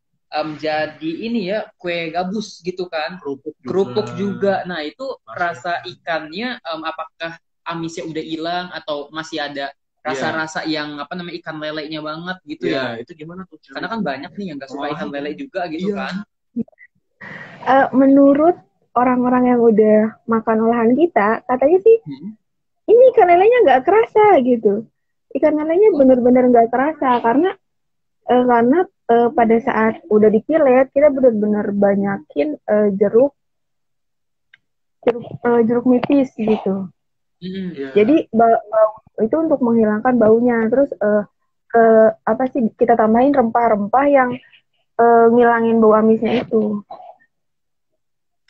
jadi ini ya kue gabus gitu kan, kerupuk juga. Nah itu rasa ikannya apakah amisnya udah hilang atau masih ada rasa-rasa yang ikan lelenya banget gitu ya? Itu gimana tuh? Karena kan banyak nih yang nggak suka ikan lele juga gitu kan. Menurut orang-orang yang udah makan olahan kita, katanya sih ini ikan lelenya nggak kerasa gitu. Ikan lelenya bener-bener nggak kerasa karena pada saat udah dipilet kita benar-benar banyakin jeruk nipis gitu. Jadi bau itu untuk menghilangkan baunya. Terus kita tambahin rempah-rempah yang ngilangin bau amisnya itu.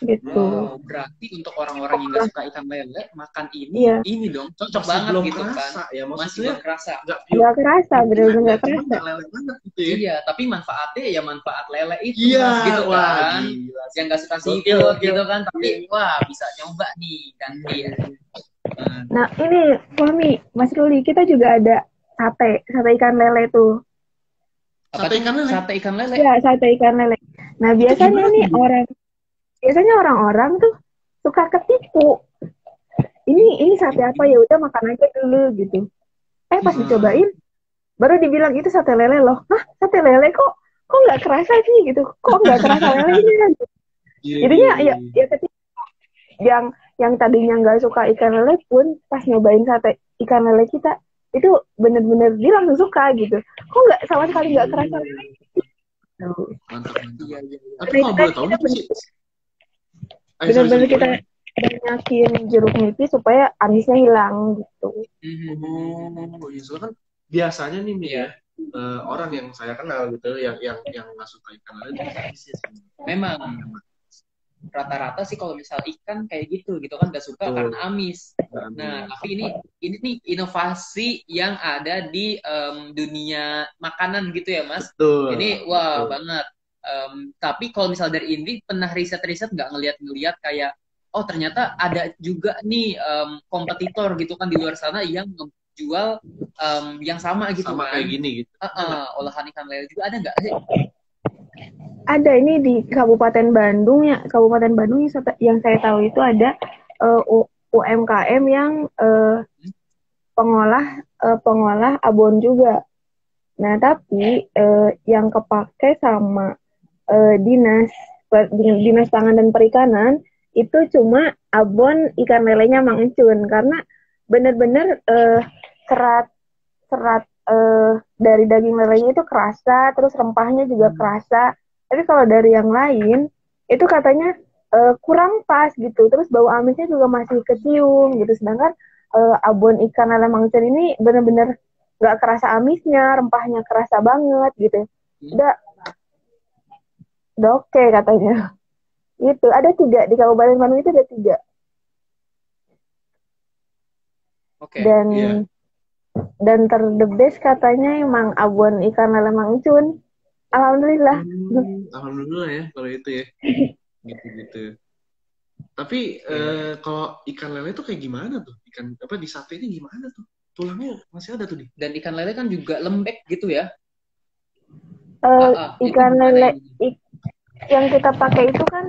Gitu. Wow, berarti untuk orang-orang yang nggak suka ikan lele makan ini dong cocok banget gitu kerasa, kan. Ya, masih belum kerasa. Nggak kerasa, bener-bener nggak kerasa. Gitu ya. Iya, tapi manfaatnya ya manfaat lele itu Mas, gitu kan. Yang nggak suka seafood gitu kan, tapi wah bisa nyoba nih ganti ya. Nah ini Suami, Mas Ruli, kita juga ada sate ikan lele tuh. Sate ikan lele? Iya, sate ikan lele. Nah biasanya nih orang-orang tuh suka ketipu. Ini sate apa, ya udah makan aja dulu gitu. Pas dicobain baru dibilang itu sate lele loh. Hah, sate lele kok nggak kerasa sih gitu. Kok nggak kerasa lelenya gitu. Jadinya ya ketipu. Yang tadinya nggak suka ikan lele pun pas nyobain sate ikan lele kita itu bener-bener dia langsung suka gitu. Kok nggak sama sekali nggak kerasa lele. Mantap. Tapi kalau boleh tahu sih benar-benar kita banyakin jeruk nipis supaya amisnya hilang gitu. Soalnya kan biasanya nih orang yang saya kenal gitu yang nggak suka ikan lele itu amis ya. Memang rata-rata sih kalau misal ikan kayak gitu kan nggak suka karena amis. Nah tapi ini nih inovasi yang ada di dunia makanan gitu ya Mas. Ini wah banget. Tapi kalau misal dari Indri pernah riset nggak ngeliat kayak ternyata ada juga nih kompetitor gitu kan di luar sana yang menjual yang sama gitu sama kan. Kayak gini gitu. Olahan ikan lele juga ada nggak sih? Ada, ini di Kabupaten Bandung ya. Kabupaten Bandung yang saya tahu itu ada UMKM yang pengolah abon juga. Nah tapi yang kepake sama Dinas Pangan dan Perikanan itu cuma abon ikan lelenya Mang Encun, karena bener-bener serat dari daging lelenya itu kerasa, terus rempahnya juga kerasa. Tapi kalau dari yang lain itu katanya kurang pas gitu, terus bau amisnya juga masih kecium gitu. Sedangkan abon ikan lele Mang Encun ini bener-bener nggak kerasa amisnya, rempahnya kerasa banget gitu. udah oke katanya. Itu ada 3 di Kabupaten Bandung, itu ada 3. Oke. Dan the best katanya emang abon ikan lele Mang Encun. Alhamdulillah. Alhamdulillah ya kalau itu ya. Gitu. Tapi kalau ikan lele itu kayak gimana tuh? Ikan apa di sate ini gimana tuh? Tulangnya masih ada tuh, Di. Dan ikan lele kan juga lembek gitu ya. Ikan lele yang kita pakai itu kan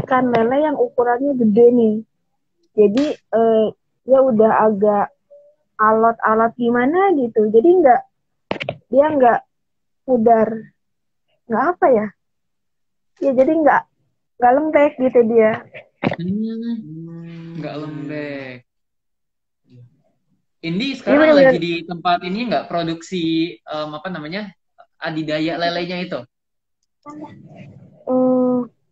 ikan lele yang ukurannya gede nih. Jadi ya udah agak alot-alot gimana gitu. Jadi dia nggak pudar, nggak apa ya? Ya jadi nggak lembek gitu dia. Nggak lembek. Indi sekarang lagi di tempat ini nggak produksi adidaya lelenya itu?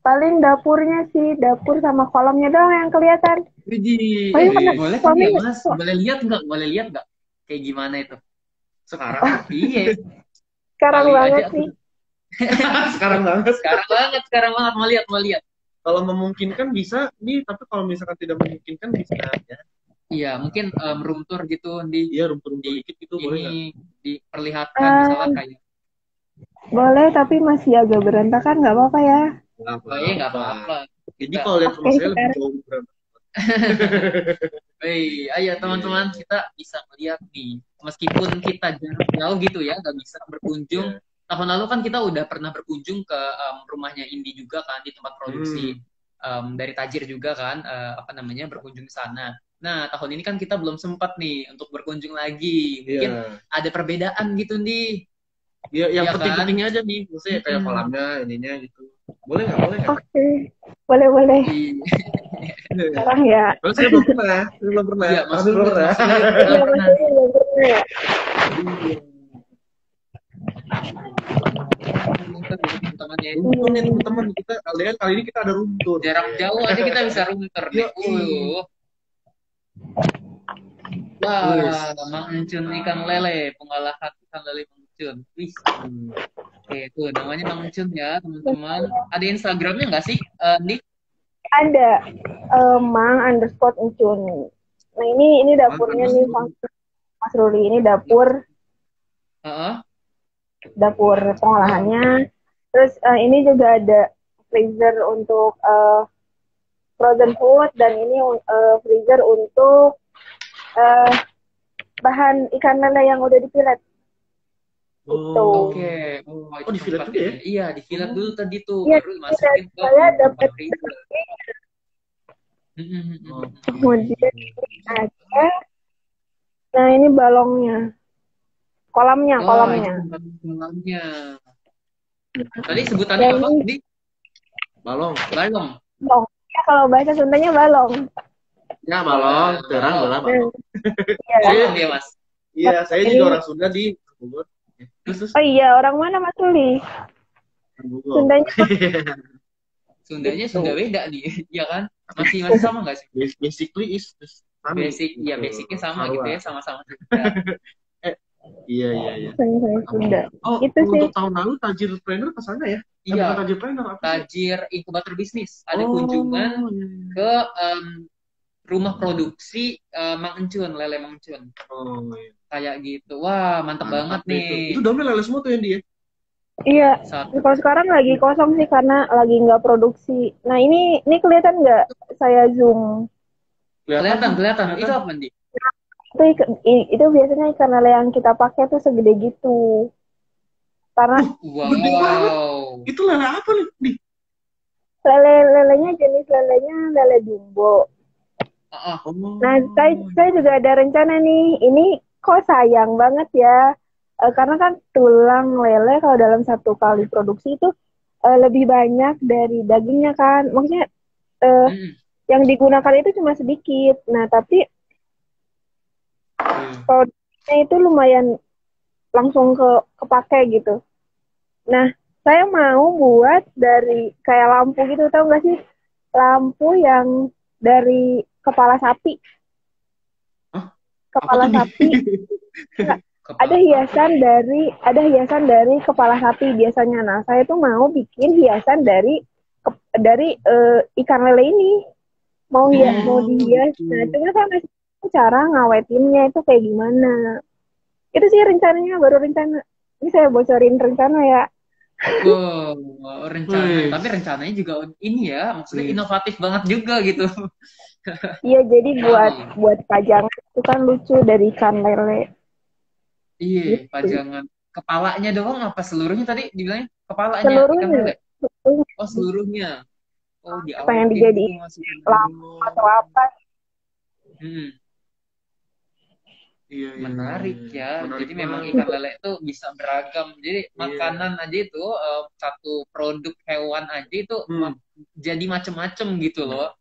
Paling dapurnya sih, dapur sama kolamnya doang yang kelihatan. Boleh kan ya, Mas? Boleh lihat nggak? Kayak gimana itu? Sekarang? Iya. Sekarang banget sih. Sekarang banget. Mau lihat. Kalau memungkinkan bisa, tapi kalau misalkan tidak memungkinkan bisa ya. Iya, mungkin room tour gitu di. Iya, room tour dikit gitu boleh nggak? Diperlihatkan misalnya kayak. Boleh, tapi masih agak berantakan, nggak apa-apa ya. Nggak apa-apa. Jadi kalau lihat rumah saya lebih jauh berantakan. Ayo teman-teman, kita bisa melihat nih, meskipun kita jauh gitu ya, nggak bisa berkunjung. Tahun lalu kan kita udah pernah berkunjung ke rumahnya Indi juga kan, di tempat produksi dari Tajir juga kan, berkunjung ke sana. Nah, tahun ini kan kita belum sempat nih untuk berkunjung lagi. Mungkin ada perbedaan gitu nih. Ya, yang penting-pentingnya aja nih, maksudnya kayak kolamnya, ininya gitu. Boleh nggak? Oke. Boleh. Sekarang ya. Terus saya belum pernah. Iya, belum pernah. Ya. Teman-teman, kita kali ini kita ada room tour. Jarak jauh aja kita bisa room tour nih. Wah, Mang Encun ikan lele, pengolahan ikan lele Mang Encun. Wih. Oke, tuh namanya Mang Encun ya, teman-teman. Ada Instagramnya nggak sih, Dik? Ada, Mang_Encun. Nah ini dapurnya nih, Mas Ruli. Ini dapur. Dapur pengolahannya. Terus ini juga ada freezer untuk frozen food, dan ini freezer untuk bahan ikan lele yang udah dipilet. Oke. Di filet juga ya? Iya, di filet dulu tadi tuh, ya, baru masukin ke saya dapat freezer. Kemudian ada, nah ini balongnya, kolamnya. Tadi sebutannya apa? Di balong. Ya, kalau bahasa Sundanya balong. Ya, balong, terang balong. Balong ya, Mas. Iya, saya juga orang Sunda di Bogor. Oh iya, orang mana Mas Ruli? Sundanya Sunda beda nih, ya kan? Masih sama nggak sih? Basically is basicnya sama gitu ya, sama-sama Sunda. Iya. Sunda. Itu sih. Untuk tahun lalu Tajir Planner ke sana ya? Iya. Tajir Planner apa? Tajir Inkubator Bisnis. Ada kunjungan ke rumah produksi Mang Encun, lele Mang Encun. Iya. Kayak gitu. Wah, mantep banget nih. Itu dalamnya lele semua tuh yang dia. Iya. Kalau sekarang lagi kosong sih karena lagi nggak produksi. Nah ini kelihatan nggak? Saya zoom. Kelihatan. Itu apa nih? Itu biasanya ikan lele yang kita pakai tuh segede gitu. Karena wow. Itu lele apa nih? Lelenya jenis lelenya lele jumbo. Nah, saya juga ada rencana nih. Ini kok sayang banget ya. Karena kan tulang lele kalau dalam satu kali produksi itu lebih banyak dari dagingnya kan. Maksudnya yang digunakan itu cuma sedikit. Nah, tapi produknya itu lumayan langsung kepake gitu. Nah, saya mau buat dari kayak lampu gitu, tau nggak sih? Lampu yang dari kepala sapi. Kepala sapi. Ada hiasan dari kepala sapi biasanya. Nah, saya tuh mau bikin hiasan dari ikan lele ini. Mau dihias. Nah, cuma saya masih tahu cara ngawetinnya itu kayak gimana. Itu sih rencananya, baru rencana. Ini saya bocorin rencana ya. Rencana. Tapi rencananya juga ini ya, maksudnya inovatif banget juga gitu. Iya, jadi buat pajangan itu kan lucu dari ikan lele. Iya, pajangan. Kepalanya doang apa seluruhnya tadi dibilangnya? Kepalanya Seluruhnya. ikan lele? Oh, seluruhnya. Oh, di awal yang dijadiin lampu atau apa. Iya, menarik ya. Menarik jadi banget. memang ikan lele itu bisa beragam. Jadi makanan aja itu satu produk hewan aja itu jadi macem-macem gitu loh.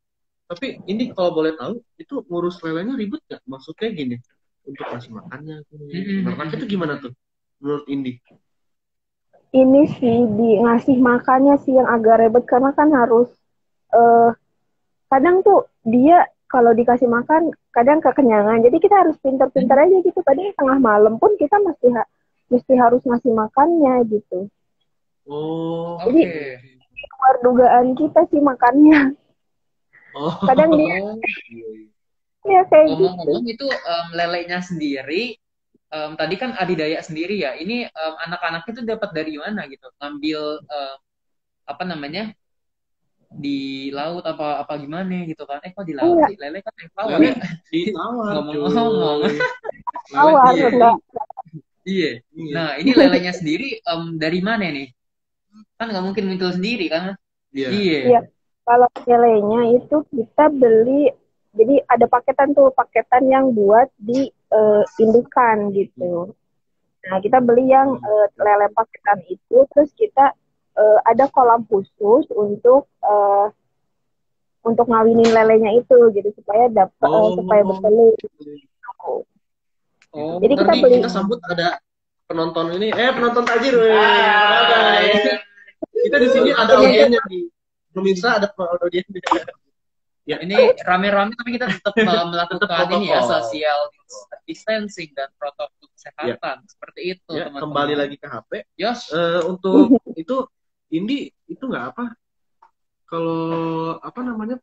Tapi ini kalau boleh tahu, itu ngurus lelenya ribet nggak? Maksudnya gini, untuk kasih makannya, makan itu gimana tuh menurut Indi? Ini sih ngasih makannya sih yang agak ribet karena kan harus kadang tuh dia kalau dikasih makan kadang kekenyangan, jadi kita harus pinter-pinter aja gitu. Kadang tengah malam pun kita mesti harus ngasih makannya gitu. Oh, jadi luar dugaan kita sih makannya. Kadang dia ya kayak ngomong-ngomong itu lelenya sendiri tadi kan adidaya sendiri ya. Ini anak-anak itu dapat dari mana gitu? Ngambil apa namanya? Di laut apa gimana gitu kan? Kok di laut sih? Lele kan tawar ya? Di tawar. Ngomong-ngomong. Tawar Iya. Nah, ini lelenya sendiri dari mana nih? Kan nggak mungkin muncul sendiri kan? Iya. Kalau lelenya itu kita beli, jadi ada paketan yang buat di indukan gitu. Nah, kita beli yang lele paketan itu, terus kita ada kolam khusus untuk ngawinin lelenya itu gitu supaya supaya bertelur. Jadi kita sambut ada penonton ini, penonton tajir. Kita di sini ada audiennya nih. Pemirsa ada audiennya. Ya, ini rame-rame tapi kita tetap melakukan ini ya, social distancing dan protokol kesehatan. Seperti itu, teman-teman. Kembali lagi ke HP. Yos. Untuk itu Indi itu nggak apa? Kalau apa namanya?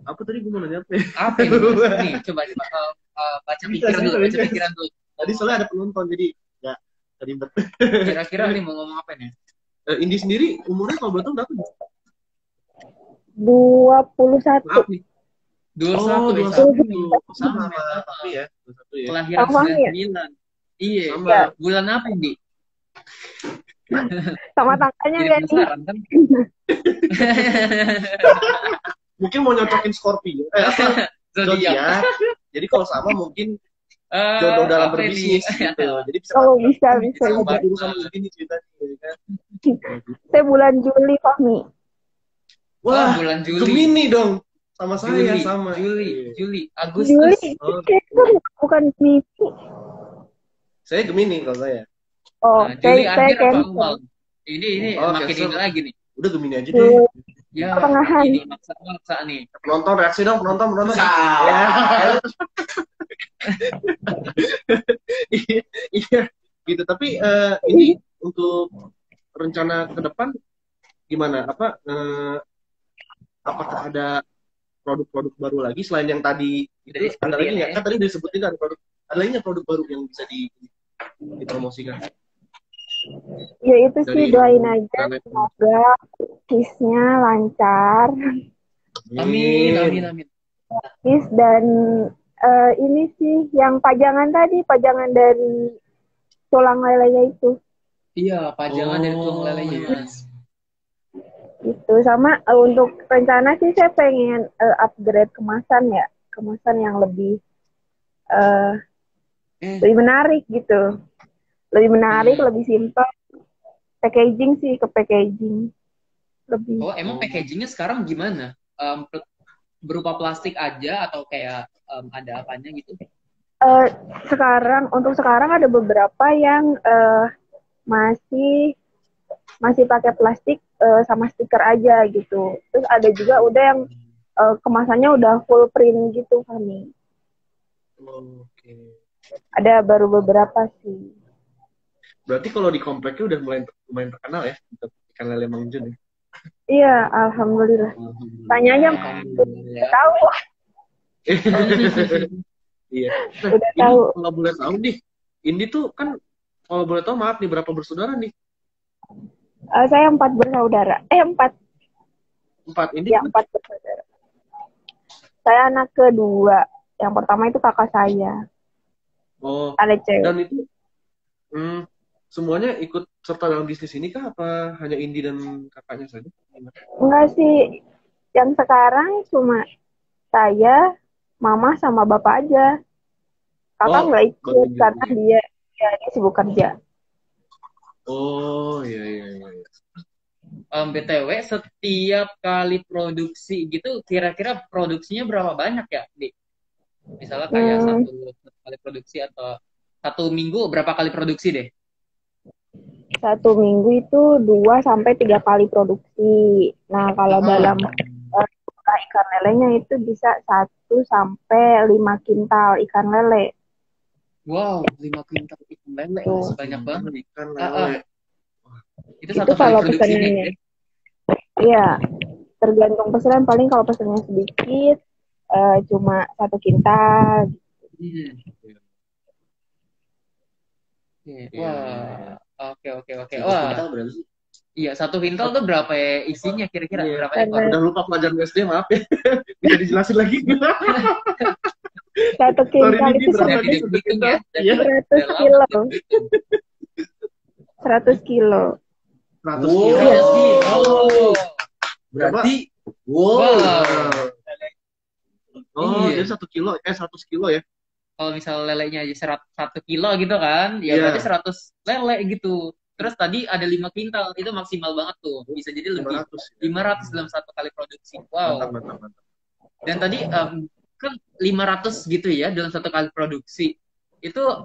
Apa tadi gue mau nanya apa? Apa ini? Coba baca pikiran dulu. Tadi soalnya ada penonton jadi nggak ribet. Kira-kira nih mau ngomong apa nih? Indi sendiri umurnya kalau betul berapa nih? 21. Maaf nih. 21. Sama tapi ya. 21 ya. Kelahiran 99. Iya. Sama. Bulan apa ini? Sama tanggalnya ya nih. Kan? Mungkin mau nyocokin Scorpio. Zodiac. Jadi kalau sama mungkin jodoh dalam berbisnis gitu. Jadi bisa juga. Sama begini ceritanya. Saya bulan Juli, Fahmi. Wah, bulan Juli. Gemini dong. Sama saya sama. Juli, Agustus. Juli. Bukan Gemini. Saya Gemini kalau saya. Nah, Juli akhir apa awal? Ini makin ini lagi nih. Udah Gemini aja deh. Ya, pertengahan. Ini maksa nih. Penonton reaksi dong, penonton. Ya. Iya, gitu. Tapi ini untuk rencana ke depan gimana? Apakah ada produk-produk baru lagi selain yang tadi itu? Ada lagi nggak? Kan tadi disebutin ada produk. Ada lagi nggak produk baru yang bisa dipromosikan? Ya itu sih doain aja semoga kisnya lancar. Amin. Kis dan ini sih yang pajangan dari tulang lelenya itu. Iya, pajangan dari tulang lelenya. Itu sama untuk rencana sih saya pengen upgrade kemasan yang lebih menarik gitu. Lebih menarik, lebih simpel. Packaging sih, ke packaging. Lebih. Oh, emang packagingnya sekarang gimana? Berupa plastik aja atau kayak ada apanya gitu? Untuk sekarang ada beberapa yang masih pakai plastik sama stiker aja gitu. Terus ada juga udah yang kemasannya udah full print gitu, Fahmi. Oke. Ada baru beberapa sih. Berarti kalau di kompleknya udah mulai lumayan terkenal ya untuk ikan lele Mang Jun ya? Iya, alhamdulillah. Tanyanya Alhamdulillah. tahu. Iya. Nah, Udah ini tahu. kalau boleh tahu nih, ini tuh kan kalau boleh tahu maaf nih berapa bersaudara nih? Saya 4 bersaudara. 4. 4 ini. Ya, 4 bersaudara. Saya anak kedua. Yang pertama itu kakak saya. Oh. Ada cewek. Dan itu semuanya ikut serta dalam bisnis ini kah? Apa hanya Indi dan kakaknya saja? Enggak sih. Yang sekarang cuma saya, mama sama bapak aja. Kakak nggak ikut karena dia sibuk kerja. Oh, iya. BTW, setiap kali produksi gitu, kira-kira produksinya berapa banyak ya, Di? Misalnya kayak satu kali produksi atau 1 minggu berapa kali produksi deh? 1 minggu itu 2-3 kali produksi. Nah, kalau dalam ikan lelenya itu bisa 1-5 kintal ikan lele. Wow, 5 kintal ikan lele, banyak banget ikan lele. Itu satu kali produksi ya? Iya, tergantung pesanan. Paling kalau pesannya sedikit, cuma 1 kintal. Wah, oke. Wah, iya 1 kintal tuh berapa ya isinya kira-kira? Berapa ekor? Udah lupa pelajaran SD, maaf ya. Bisa dijelasin lagi? 1 kintal itu 100 kilo. 100 kilo. 100 kilo. Berarti jadi 1 kilo, 100 kilo ya? Kalau misal lelenya aja 1 kilo gitu kan, ya berarti 100 lele gitu. Terus tadi ada 5 kintal, itu maksimal banget tuh. Bisa jadi lebih 500 dalam 1 kali produksi. Wow. Mantap. Dan tadi kan 500 gitu ya dalam 1 kali produksi. Itu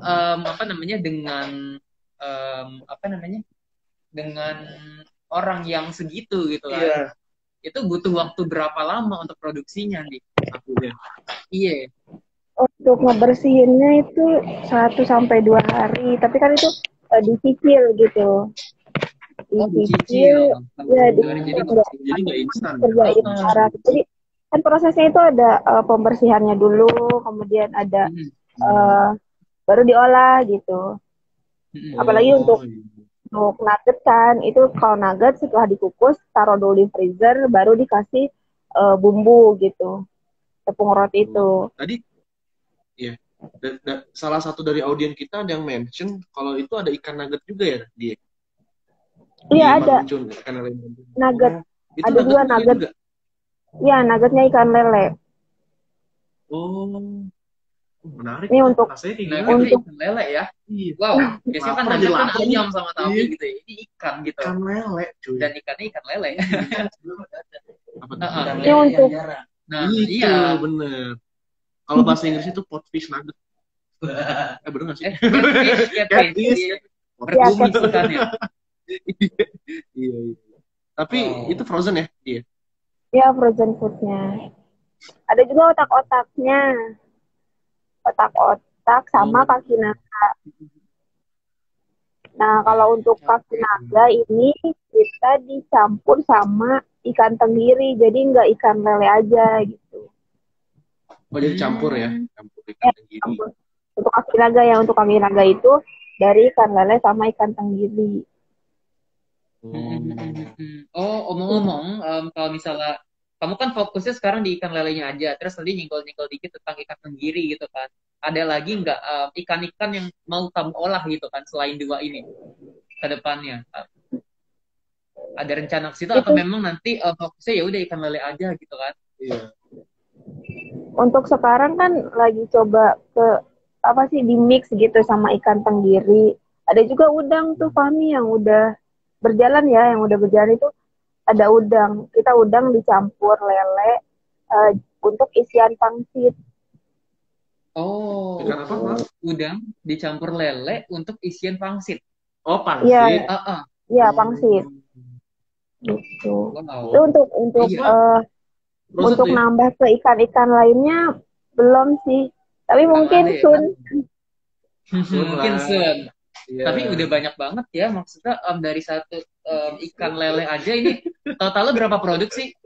dengan orang yang segitu gitu kan. Iya. Itu butuh waktu berapa lama untuk produksinya nih? Iya. Untuk ngebersihinnya itu 1-2 hari. Tapi kan itu dicicil gitu. Dicicil. Ya, jadi nggak instan. Kerjain cara. Jadi kan prosesnya itu ada pembersihannya dulu, kemudian ada baru diolah gitu. Apalagi untuk nugget kan, itu kalau nugget setelah dikukus taruh dulu di freezer, baru dikasih bumbu gitu, tepung roti itu. Tadi ya, salah satu dari audien kita ada yang mention kalau itu ada ikan nugget juga ya dia. Iya ada. Nugget. Ada juga nugget. Iya, nuggetnya ikan lele. Oh, menarik. Ini untuk ikan lele ya. Wow, biasanya kan nugget kan ayam sama tahu gitu ya. Ini ikan gitu. Ikan lele, cuy. Dan ikannya ikan lele. Ini untuk. Nah, iya bener. Kalau bahasa Inggris itu potfish nugget. Bener nggak sih? Catfish. Berkumis ikannya. Iya. Tapi itu frozen ya dia? Ya, frozen foodnya. Ada juga otak-otaknya. Otak-otak sama kaki naga. Nah, kalau untuk kaki naga ini kita dicampur sama ikan tenggiri. Jadi nggak ikan lele aja gitu. Oh, jadi campur ya? Campur ikan tenggiri. Campur. Untuk kaki naga ya, untuk kaki naga itu dari ikan lele sama ikan tenggiri. Oh, omong-omong, kalau misalnya kamu kan fokusnya sekarang di ikan lelenya aja, terus nanti nyingkol-nyingkol dikit tentang ikan tenggiri gitu kan. Ada lagi nggak ikan-ikan yang mau kamu olah gitu kan selain 2 ini ke depannya? Ada rencana ke situ atau memang nanti fokusnya ya udah ikan lele aja gitu kan? Iya. Untuk sekarang kan lagi coba di mix gitu sama ikan tenggiri. Ada juga udang tuh Fahmi yang udah berjalan ya, yang udah berjalan itu ada udang. Kita udang dicampur lele untuk isian pangsit. Oh, ikan apa, Mas? Udang dicampur lele untuk isian pangsit. Oh, pangsit. Iya, pangsit. Gitu. Wow. Itu untuk nambah ke ikan-ikan lainnya belum sih. Tapi mungkin soon. Mungkin soon. Yeah. Tapi udah banyak banget ya, maksudnya dari satu ikan lele aja ini totalnya berapa produk sih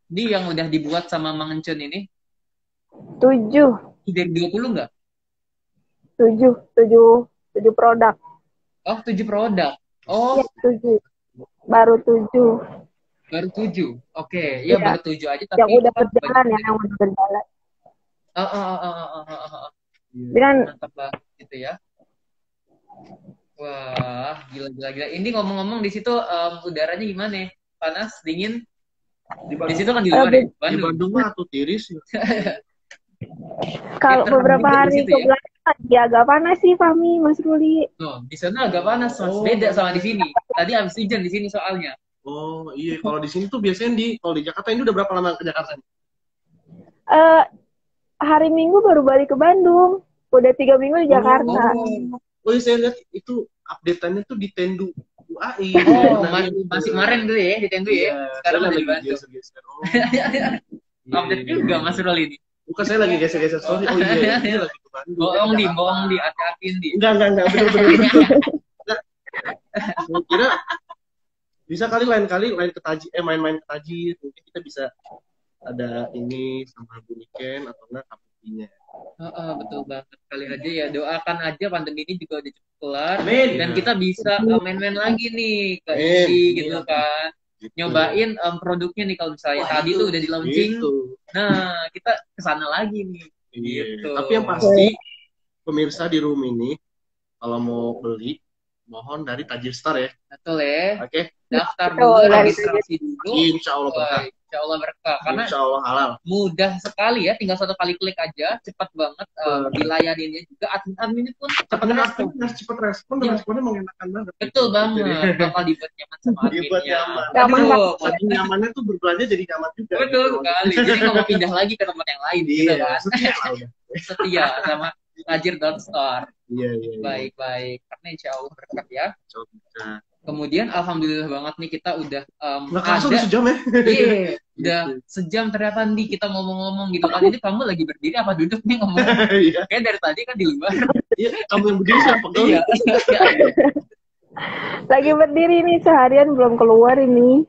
di yang udah dibuat sama Mang Encun ini? 7. Dari 20 nggak? 7 produk. Oh, 7 produk. Oh, ya, 7. Baru 7. Baru 7. Oke, ya baru 7 aja tapi yang udah berjalan ya, yang udah berjalan. Kan mantap banget gitu ya. Wah, gila. Ini ngomong-ngomong di situ udaranya gimana? Panas, dingin? Di situ kan di luar ya? Di Bandung mah tuh tiris. Kalau beberapa hari kebelakang lagi agak panas sih, Fahmi, Mas Ruli. Oh, di sana agak panas, Mas. Beda sama di sini. Tadi habis hujan di sini soalnya. Oh iya, kalau di sini tuh biasanya kalau di Jakarta ini udah berapa lama ke Jakarta? Hari Minggu baru balik ke Bandung. Udah 3 minggu di Jakarta. Oh iya, saya lihat itu update-annya tuh di Tendu UAI. Oh, masih kemarin dulu ya di Tendu ya. Sekarang udah di Bandung. Update juga Mas Rul ini. Bukan, saya lagi geser-geser story. Oh iya, ini lagi ke Bandung. Bohong di, hati-hatiin di. Enggak, betul. Saya kira bisa kali lain ketaji, main-main ketaji, mungkin kita bisa ada ini sama Bu Niken atau enggak kapitinya. Betul banget. Kali aja ya, doakan aja pandemi ini juga udah cepet kelar. Dan kita bisa main-main lagi nih ke Indi gitu kan. Gitu. Nyobain produknya nih kalau misalnya tadi tuh udah di launching. Gitu. Nah, kita kesana lagi nih. Iya. Gitu. Tapi yang pasti pemirsa di room ini kalau mau beli mohon dari Tajir Star ya. Betul ya. Oke. Daftar dulu, registrasi dulu. Insya Allah berkah. Insya Allah berkah. Karena Insya Allah halal. Mudah sekali ya, tinggal 1 kali klik aja, cepat banget dilayaninnya juga. Admin-adminnya pun cepat respon. Dan responnya mengenakan banget. Betul banget. Bakal dibuat nyaman sama adminnya. Admin nyamannya tuh berbelanja jadi nyaman juga. Betul sekali. Jadi nggak mau pindah lagi ke tempat yang lain. Gitu kan. Setia sama Tajir.store. Iya. Baik. Karena insya Allah berkah ya. Kemudian alhamdulillah banget nih kita udah ada sejam ya. Iya, udah sejam ternyata nih kita ngomong-ngomong gitu kan. Ini kamu lagi berdiri apa duduk nih ngomong? Kayak dari tadi kan di luar. Iya, kamu yang berdiri saya pegel. Iya. Lagi berdiri nih, seharian belum keluar ini.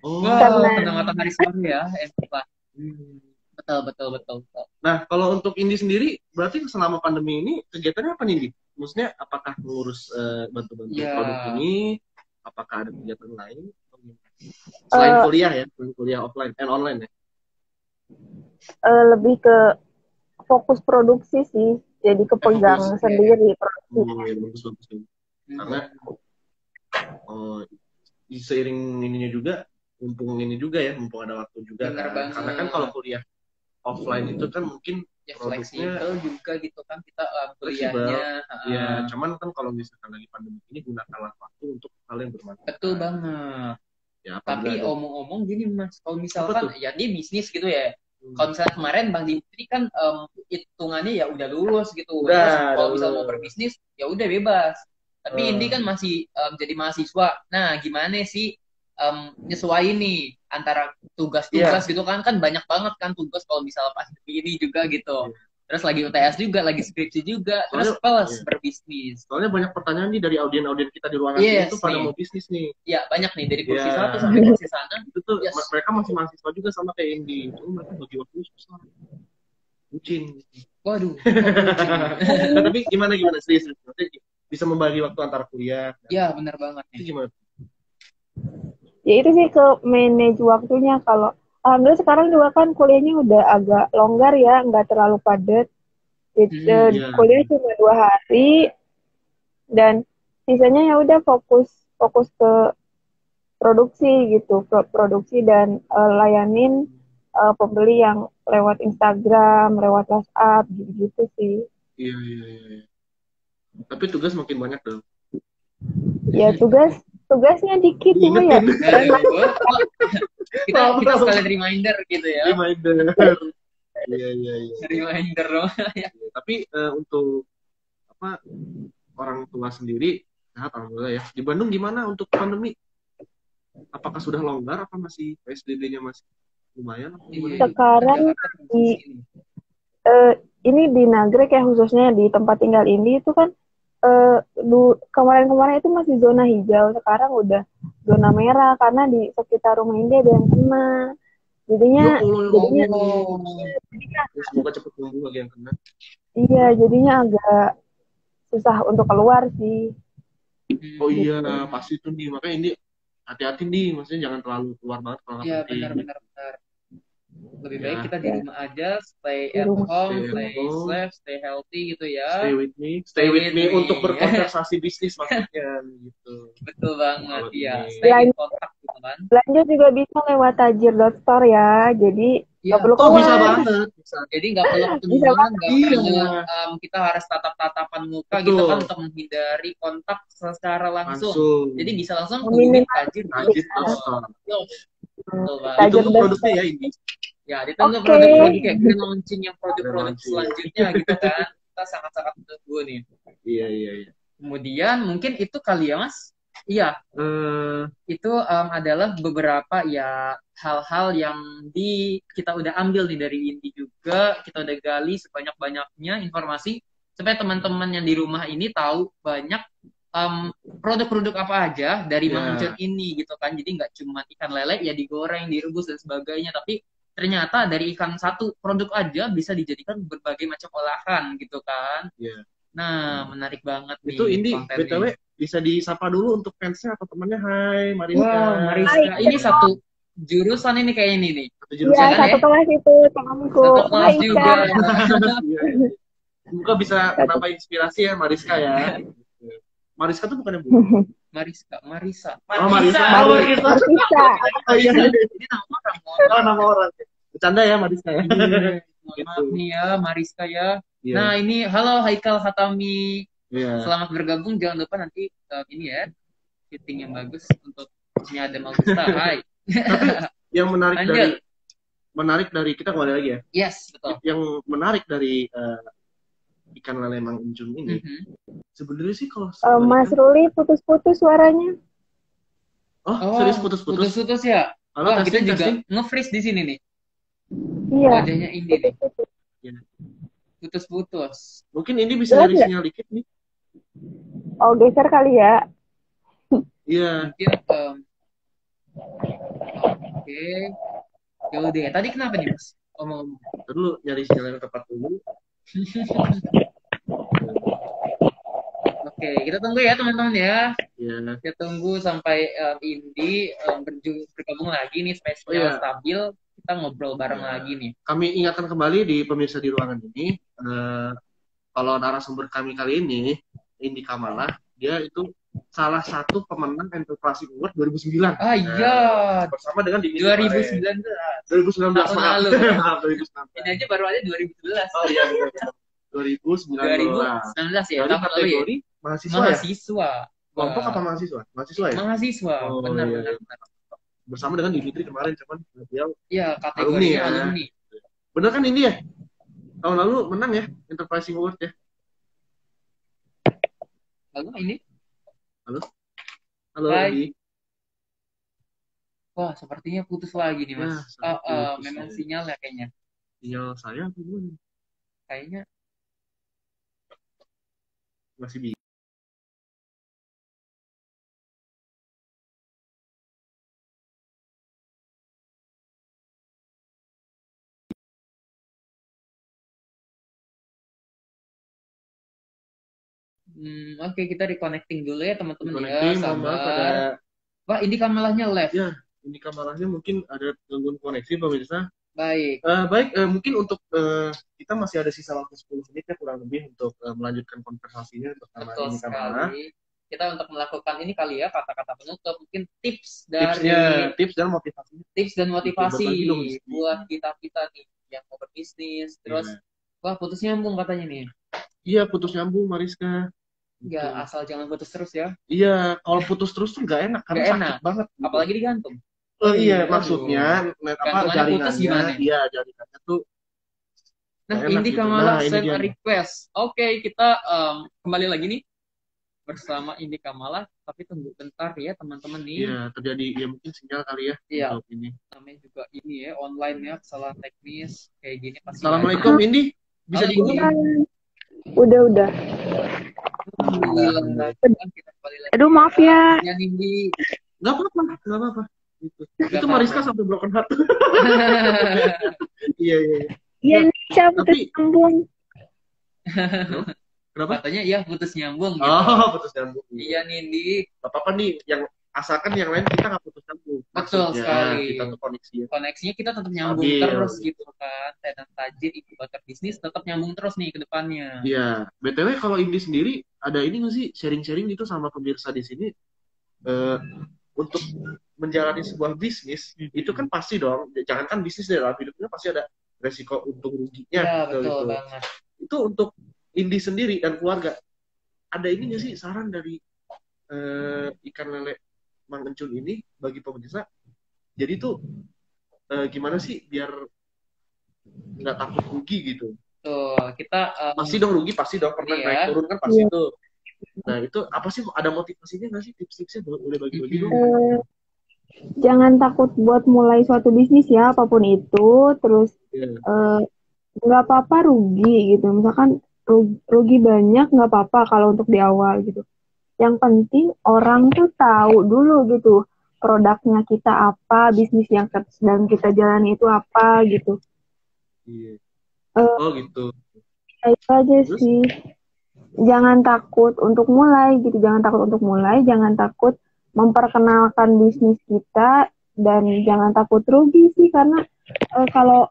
Kena matahari sore ya, Pak. Betul. Nah, kalau untuk Indi sendiri, berarti selama pandemi ini kegiatannya apa nih, Indi? Maksudnya, apakah ngurus bantu-bantu produk ini? Apakah ada kegiatan lain? Selain kuliah ya, kuliah offline and online ya? Lebih ke fokus produksi sih, jadi kepegang sendiri produksi. Bagus. Karena seiring ininya juga, mumpung ada waktu juga. Karena kan kalau kuliah offline itu kan mungkin ya fleksibel juga gitu kan kita kuliahnya. Ya, cuman kan kalau misalkan lagi pandemi ini gunakanlah waktu untuk hal yang bermanfaat. Betul banget. Ya, tapi omong-omong gini Mas, kalau misalkan ya dia bisnis gitu ya. Kalau misalnya kemarin Bang Dimitri kan hitungannya ya udah lulus gitu. Kalau misalnya mau berbisnis ya udah bebas. Tapi Indi kan masih jadi mahasiswa. Nah, gimana sih nyesuaiin nih antara tugas-tugas gitu kan banyak banget kan tugas kalau misalnya pas ini juga gitu. Terus lagi UTS juga, lagi skripsi juga, terus plus berbisnis. Soalnya banyak pertanyaan nih dari audien kita di ruangan itu pada mau bisnis nih. Iya, banyak nih dari kursi satu sampai kursi sana. Itu tuh mereka masih mahasiswa juga sama kayak Indi. Mereka bagi waktu susah. Bucin. Waduh. Tapi gimana serius? Bisa membagi waktu antara kuliah. Iya, benar banget. Itu gimana? Ya itu sih ke manage waktunya. Kalau alhamdulillah sekarang juga kan kuliahnya udah agak longgar ya, nggak terlalu padat. Kuliah cuma 2 hari dan sisanya ya udah fokus ke produksi gitu, produksi dan layanin pembeli yang lewat Instagram, lewat WhatsApp gitu sih. Iya. Tapi tugas makin banyak dong. Ya tugasnya dikit cuma ya. Kita sekalian reminder gitu ya. Reminder. Iya. Reminder dong. Tapi untuk orang tua sendiri sehat alhamdulillah ya. Di Bandung gimana untuk pandemi? Apakah sudah longgar apa masih PSBB-nya masih lumayan? Sekarang ini di Nagrek ya, khususnya di tempat tinggal ini itu kan kemarin-kemarin itu masih zona hijau, sekarang udah zona merah karena di sekitar rumah ini ada yang kena. Jadinya semoga cepet sembuh lagi yang kena. Iya, jadinya agak susah untuk keluar sih. Oh iya, pasti tuh nih. Makanya ini hati-hati nih, maksudnya jangan terlalu keluar banget kalau nggak penting. Iya, benar. Lebih baik kita di rumah aja, stay at home, stay safe, stay healthy gitu ya. Stay with me untuk berkonversasi bisnis maksudnya gitu. Betul banget, iya. Stay in kontak gitu kan. Belanja juga bisa lewat tajir.store ya, jadi nggak perlu keluar. Bisa banget. Jadi nggak perlu ketemuan, nggak perlu kita harus tatap-tatapan muka gitu kan untuk menghindari kontak secara langsung. Jadi bisa langsung hubungi tajir.store. Ditunggu produknya ya ini. Ya, ditunggu produk-produk kayak kita launching yang produk-produk selanjutnya gitu kan. Kita sangat-sangat menunggu nih. Iya. Kemudian mungkin itu kali ya Mas. Iya. Itu adalah beberapa ya hal-hal yang kita udah ambil nih dari Indi juga. Kita udah gali sebanyak-banyaknya informasi supaya teman-teman yang di rumah ini tahu banyak produk-produk apa aja dari Mang Uncun ini gitu kan. Jadi nggak cuma ikan lele ya digoreng, direbus dan sebagainya, tapi ternyata dari ikan satu produk aja bisa dijadikan berbagai macam olahan gitu kan. Iya. Nah, menarik banget nih. Itu Indi, BTW bisa disapa dulu untuk fansnya atau temannya. Hai, Mariska. Wow, Mariska. Ini satu jurusan ini kayak ini nih. Iya, satu kelas itu temanku. Satu kelas juga. Semoga bisa menambah inspirasi ya Mariska ya. Mariska tuh bukannya Bu? Marisa. Oh, Marisa. Oh iya. Ini nama orang. Bercanda ya Mariska ya. Maaf nih ya Mariska ya. Nah ini halo Haikal Hatami. Selamat bergabung. Jangan lupa nanti ini ya fitting yang bagus untuk ini ada Magusta. Hai. Yang menarik dari kita kembali lagi ya. Yes, betul. Yang menarik dari ikan lele Mang Uncun ini, sebenarnya sih kalau Mas Ruli putus-putus suaranya. Oh, serius putus-putus? Putus-putus ya. Halo, kita juga nge-freeze di sini nih. Iya. Wajahnya ini nih. Putus-putus. Mungkin ini bisa dari sinyal dikit nih. Oh, geser kali ya. Iya. Oke. Ya udah. Tadi kenapa nih Mas? Ngomong. Dulu nyari sinyal yang tepat dulu. Oke, kita tunggu ya teman-teman ya. Iya. Kita tunggu sampai Indi bergabung lagi nih supaya sinyal stabil. Kita ngobrol bareng lagi nih. Kami ingatkan kembali di pemirsa di ruangan ini, kalau narasumber kami kali ini, Indi Kamalah, dia itu salah satu pemenang Enterprise Award 2009. Ah iya. Bersama dengan Dimitri 2019. 2019 tahun lalu. 2019. Ini aja baru aja 2011. Oh iya. 2019 ya. Tahun lalu ya. Mahasiswa. Kelompok apa mahasiswa? Mahasiswa ya? Mahasiswa. Benar. Bersama dengan Dimitri kemarin cuman dia kategorinya alumni. Bener kan ini ya? Tahun lalu menang ya Enterprise Award ya. Lalu ini? Halo Adi. Wah, sepertinya putus lagi nih Mas. Memang sinyal ya kayaknya. Sinyal saya apa gimana? Kayaknya masih bisa. Oke, kita reconnecting dulu ya teman-teman ya. Sabar. Wah, ini kamalahnya live. Ya, ini kamalahnya mungkin ada gangguan koneksi pemirsa. Baik. Mungkin untuk kita masih ada sisa waktu 10 menit ya kurang lebih untuk melanjutkan konversasinya bersama ini Kamalah. Kita untuk melakukan ini kali ya kata-kata penutup, mungkin tips dan motivasi. Tips dan motivasi buat kita nih yang mau berbisnis. Terus wah putus nyambung katanya nih. Iya, putus nyambung Mariska. Ya, asal jangan putus terus ya. Iya, kalau putus terus tuh nggak enak karena sakit banget. Gitu. Apalagi digantung. Iya, maksudnya jaringannya. Iya, jaringannya tuh. Nah, Indi Kamalah send a request. Oke, kita kembali lagi nih bersama Indi Kamalah. Tapi tunggu bentar ya teman-teman nih. Iya, terjadi ya mungkin sinyal kali ya. Iya. Ini. Namanya juga ini ya online ya, kesalahan teknis kayak gini pasti. Assalamualaikum Indi. Bisa Halo, diulang? Udah. Alhamdulillah. Kita kembali lagi. Aduh, maaf ya. Ya, Nindi. Nggak apa-apa. Gitu. Nggak Itu apa-apa. Mariska sampai broken heart. Iya. Iya, Nica, putus Tapi- sambung. Kenapa? Katanya ya putus nyambung gitu. Oh, putus nyambung. Iya, Nindi. Gak apa-apa nih, yang asalkan yang lain kita nggak putus nyambung. Betul Maksudnya, sekali. Kita tuh koneksinya. Koneksinya kita tetap nyambung Stabil. terus gitu kan. Tenan tajir, inkubator bisnis tetap nyambung terus nih ke depannya. Iya. BTW kalau Indi sendiri ada ini nggak sih sharing-sharing gitu sama pemirsa di sini untuk menjalani sebuah bisnis itu kan pasti dong. Jangankan bisnis dalam hidupnya pasti ada resiko untung ruginya. Ya, gitu. betul banget. Itu untuk Indi sendiri dan keluarga. Ada ini nggak sih saran dari ikan lele Mang Encun ini bagi pemirsa? Jadi tuh gimana sih biar nggak takut rugi gitu? Tuh, kita Pasti dong rugi, pasti dong pernah Iya. naik turun kan pasti Iya. tuh. Nah itu apa sih? Ada motivasinya nggak sih tips-tipsnya? Boleh bagi-bagi dong. Jangan takut buat mulai suatu bisnis ya, apapun itu. Terus Iya. nggak apa-apa rugi gitu. Misalkan rugi banyak nggak apa-apa kalau untuk di awal gitu. Yang penting orang tuh tahu dulu gitu produknya kita apa, bisnis yang sedang kita jalani itu apa gitu. Iya. Eh, Oh gitu. Itu aja Terus? sih. Jangan takut untuk mulai gitu. Jangan takut untuk mulai. Jangan takut memperkenalkan bisnis kita dan jangan takut rugi sih karena kalau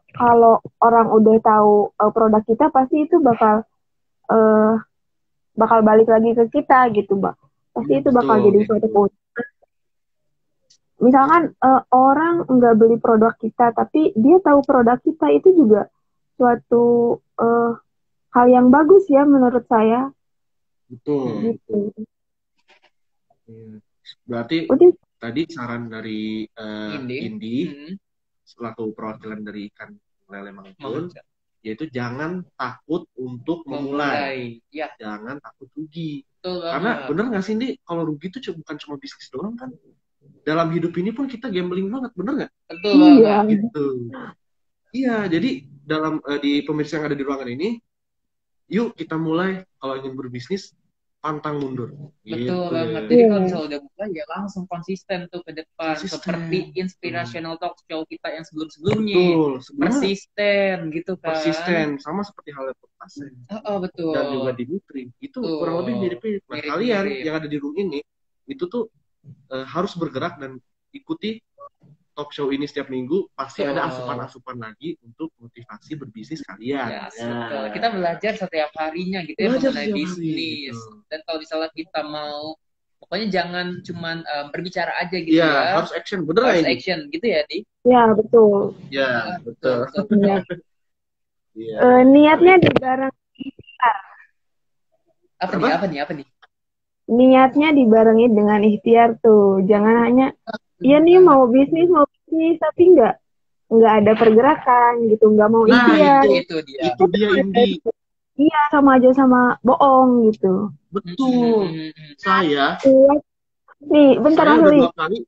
orang udah tahu produk kita pasti itu bakal balik lagi ke kita gitu, Mbak. Pasti itu bakal Betul. jadi suatu keuntungan. Misalkan orang nggak beli produk kita, tapi dia tahu produk kita itu juga suatu hal yang bagus ya menurut saya. Betul. Gitu. Iya. Berarti Udah, tadi saran dari Indi. Indi Hmm. selaku perwakilan dari ikan lele Mang Encun, Mau- yaitu jangan takut untuk memulai. Ya, Jangan takut rugi. betul Karena banget. bener nggak sih Indi, kalau rugi itu bukan cuma bisnis doang kan. Dalam hidup ini pun kita gambling banget, bener nggak? Betul iya. banget. Gitu. Iya, jadi dalam di pemirsa yang ada di ruangan ini, yuk kita mulai kalau ingin berbisnis pantang mundur. Betul Gitu. banget. Jadi kalau Iya. misalnya udah buka ya langsung konsisten tuh ke depan. Konsisten. Seperti inspirational talk show kita yang sebelum-sebelumnya. Betul. Sebenarnya Persisten gitu kan. persisten sama seperti halnya Pertasen Betul. dan juga Dimitri itu Betul. kurang lebih mirip-mirip. Nah, Mirip-mirip. kalian yang ada di room ini itu tuh harus bergerak dan ikuti talk show ini setiap minggu. Pasti Betul. ada asupan-asupan lagi untuk motivasi berbisnis kalian. Ya, betul. Kita belajar setiap harinya gitu ya Belajar mengenai setiap hari, bisnis. betul. Dan kalau misalnya kita mau, pokoknya jangan cuman berbicara aja gitu Iya, ya. harus action. Bener nggak Harus ini? action gitu ya, Di? Ya, betul. Ya, betul. Iya. Iya. Niatnya dibareng Apa nih? niatnya dibarengi dengan ikhtiar tuh. Jangan hanya iya nih mau bisnis tapi nggak ada pergerakan gitu, nggak mau Nah, ikhtiar. Itu dia. Itu dia Indi. Iya, sama aja sama bohong gitu. Betul. Saya Kuat. Nih, bentar saya Mas udah Uli. 2 kali.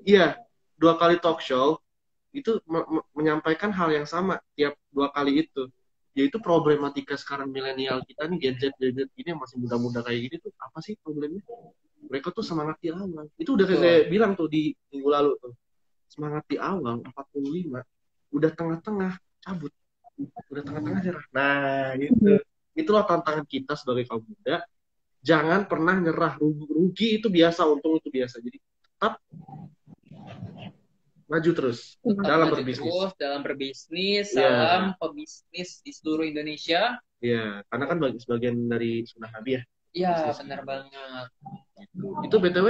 Iya, 2 kali talk show itu menyampaikan hal yang sama tiap 2 kali itu, yaitu problematika sekarang milenial kita nih gadget ini yang masih muda-muda kayak gini tuh apa sih problemnya? Mereka tuh semangat di awal. Itu udah kayak saya bilang tuh di minggu lalu tuh. Semangat di awal 45, udah tengah-tengah cabut. Udah tengah-tengah nyerah. Nah, gitu. Itulah tantangan kita sebagai kaum muda. Jangan pernah nyerah. Rugi itu biasa, untung itu biasa. Jadi tetap maju terus dalam Maju berbisnis. terus dalam berbisnis, Iya. salam pebisnis di seluruh Indonesia. Iya, karena kan sebagian dari sunnah Nabi ya. Iya, Bisnis. benar banget. Itu BTW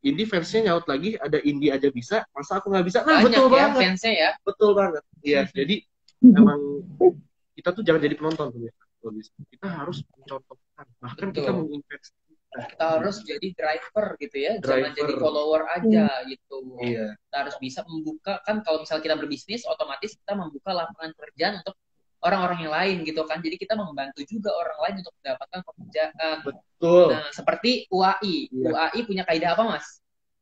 Indi fansnya nyaut lagi, ada Indi aja bisa, masa aku nggak bisa? Nah, Banyak betul ya banget. fansnya ya. Betul banget. Iya, jadi emang kita tuh jangan jadi penonton tuh ya. Kita harus mencontohkan. Bahkan Betul. kita menginvestasi. Kita harus jadi driver gitu ya, jangan Driver. jadi follower aja gitu. Iya. Kita harus bisa membuka, kan kalau misalnya kita berbisnis, otomatis kita membuka lapangan pekerjaan untuk orang-orang yang lain gitu kan. Jadi kita membantu juga orang lain untuk mendapatkan pekerjaan. Betul. Nah, seperti UAI. Iya. UAI punya kaidah apa, Mas?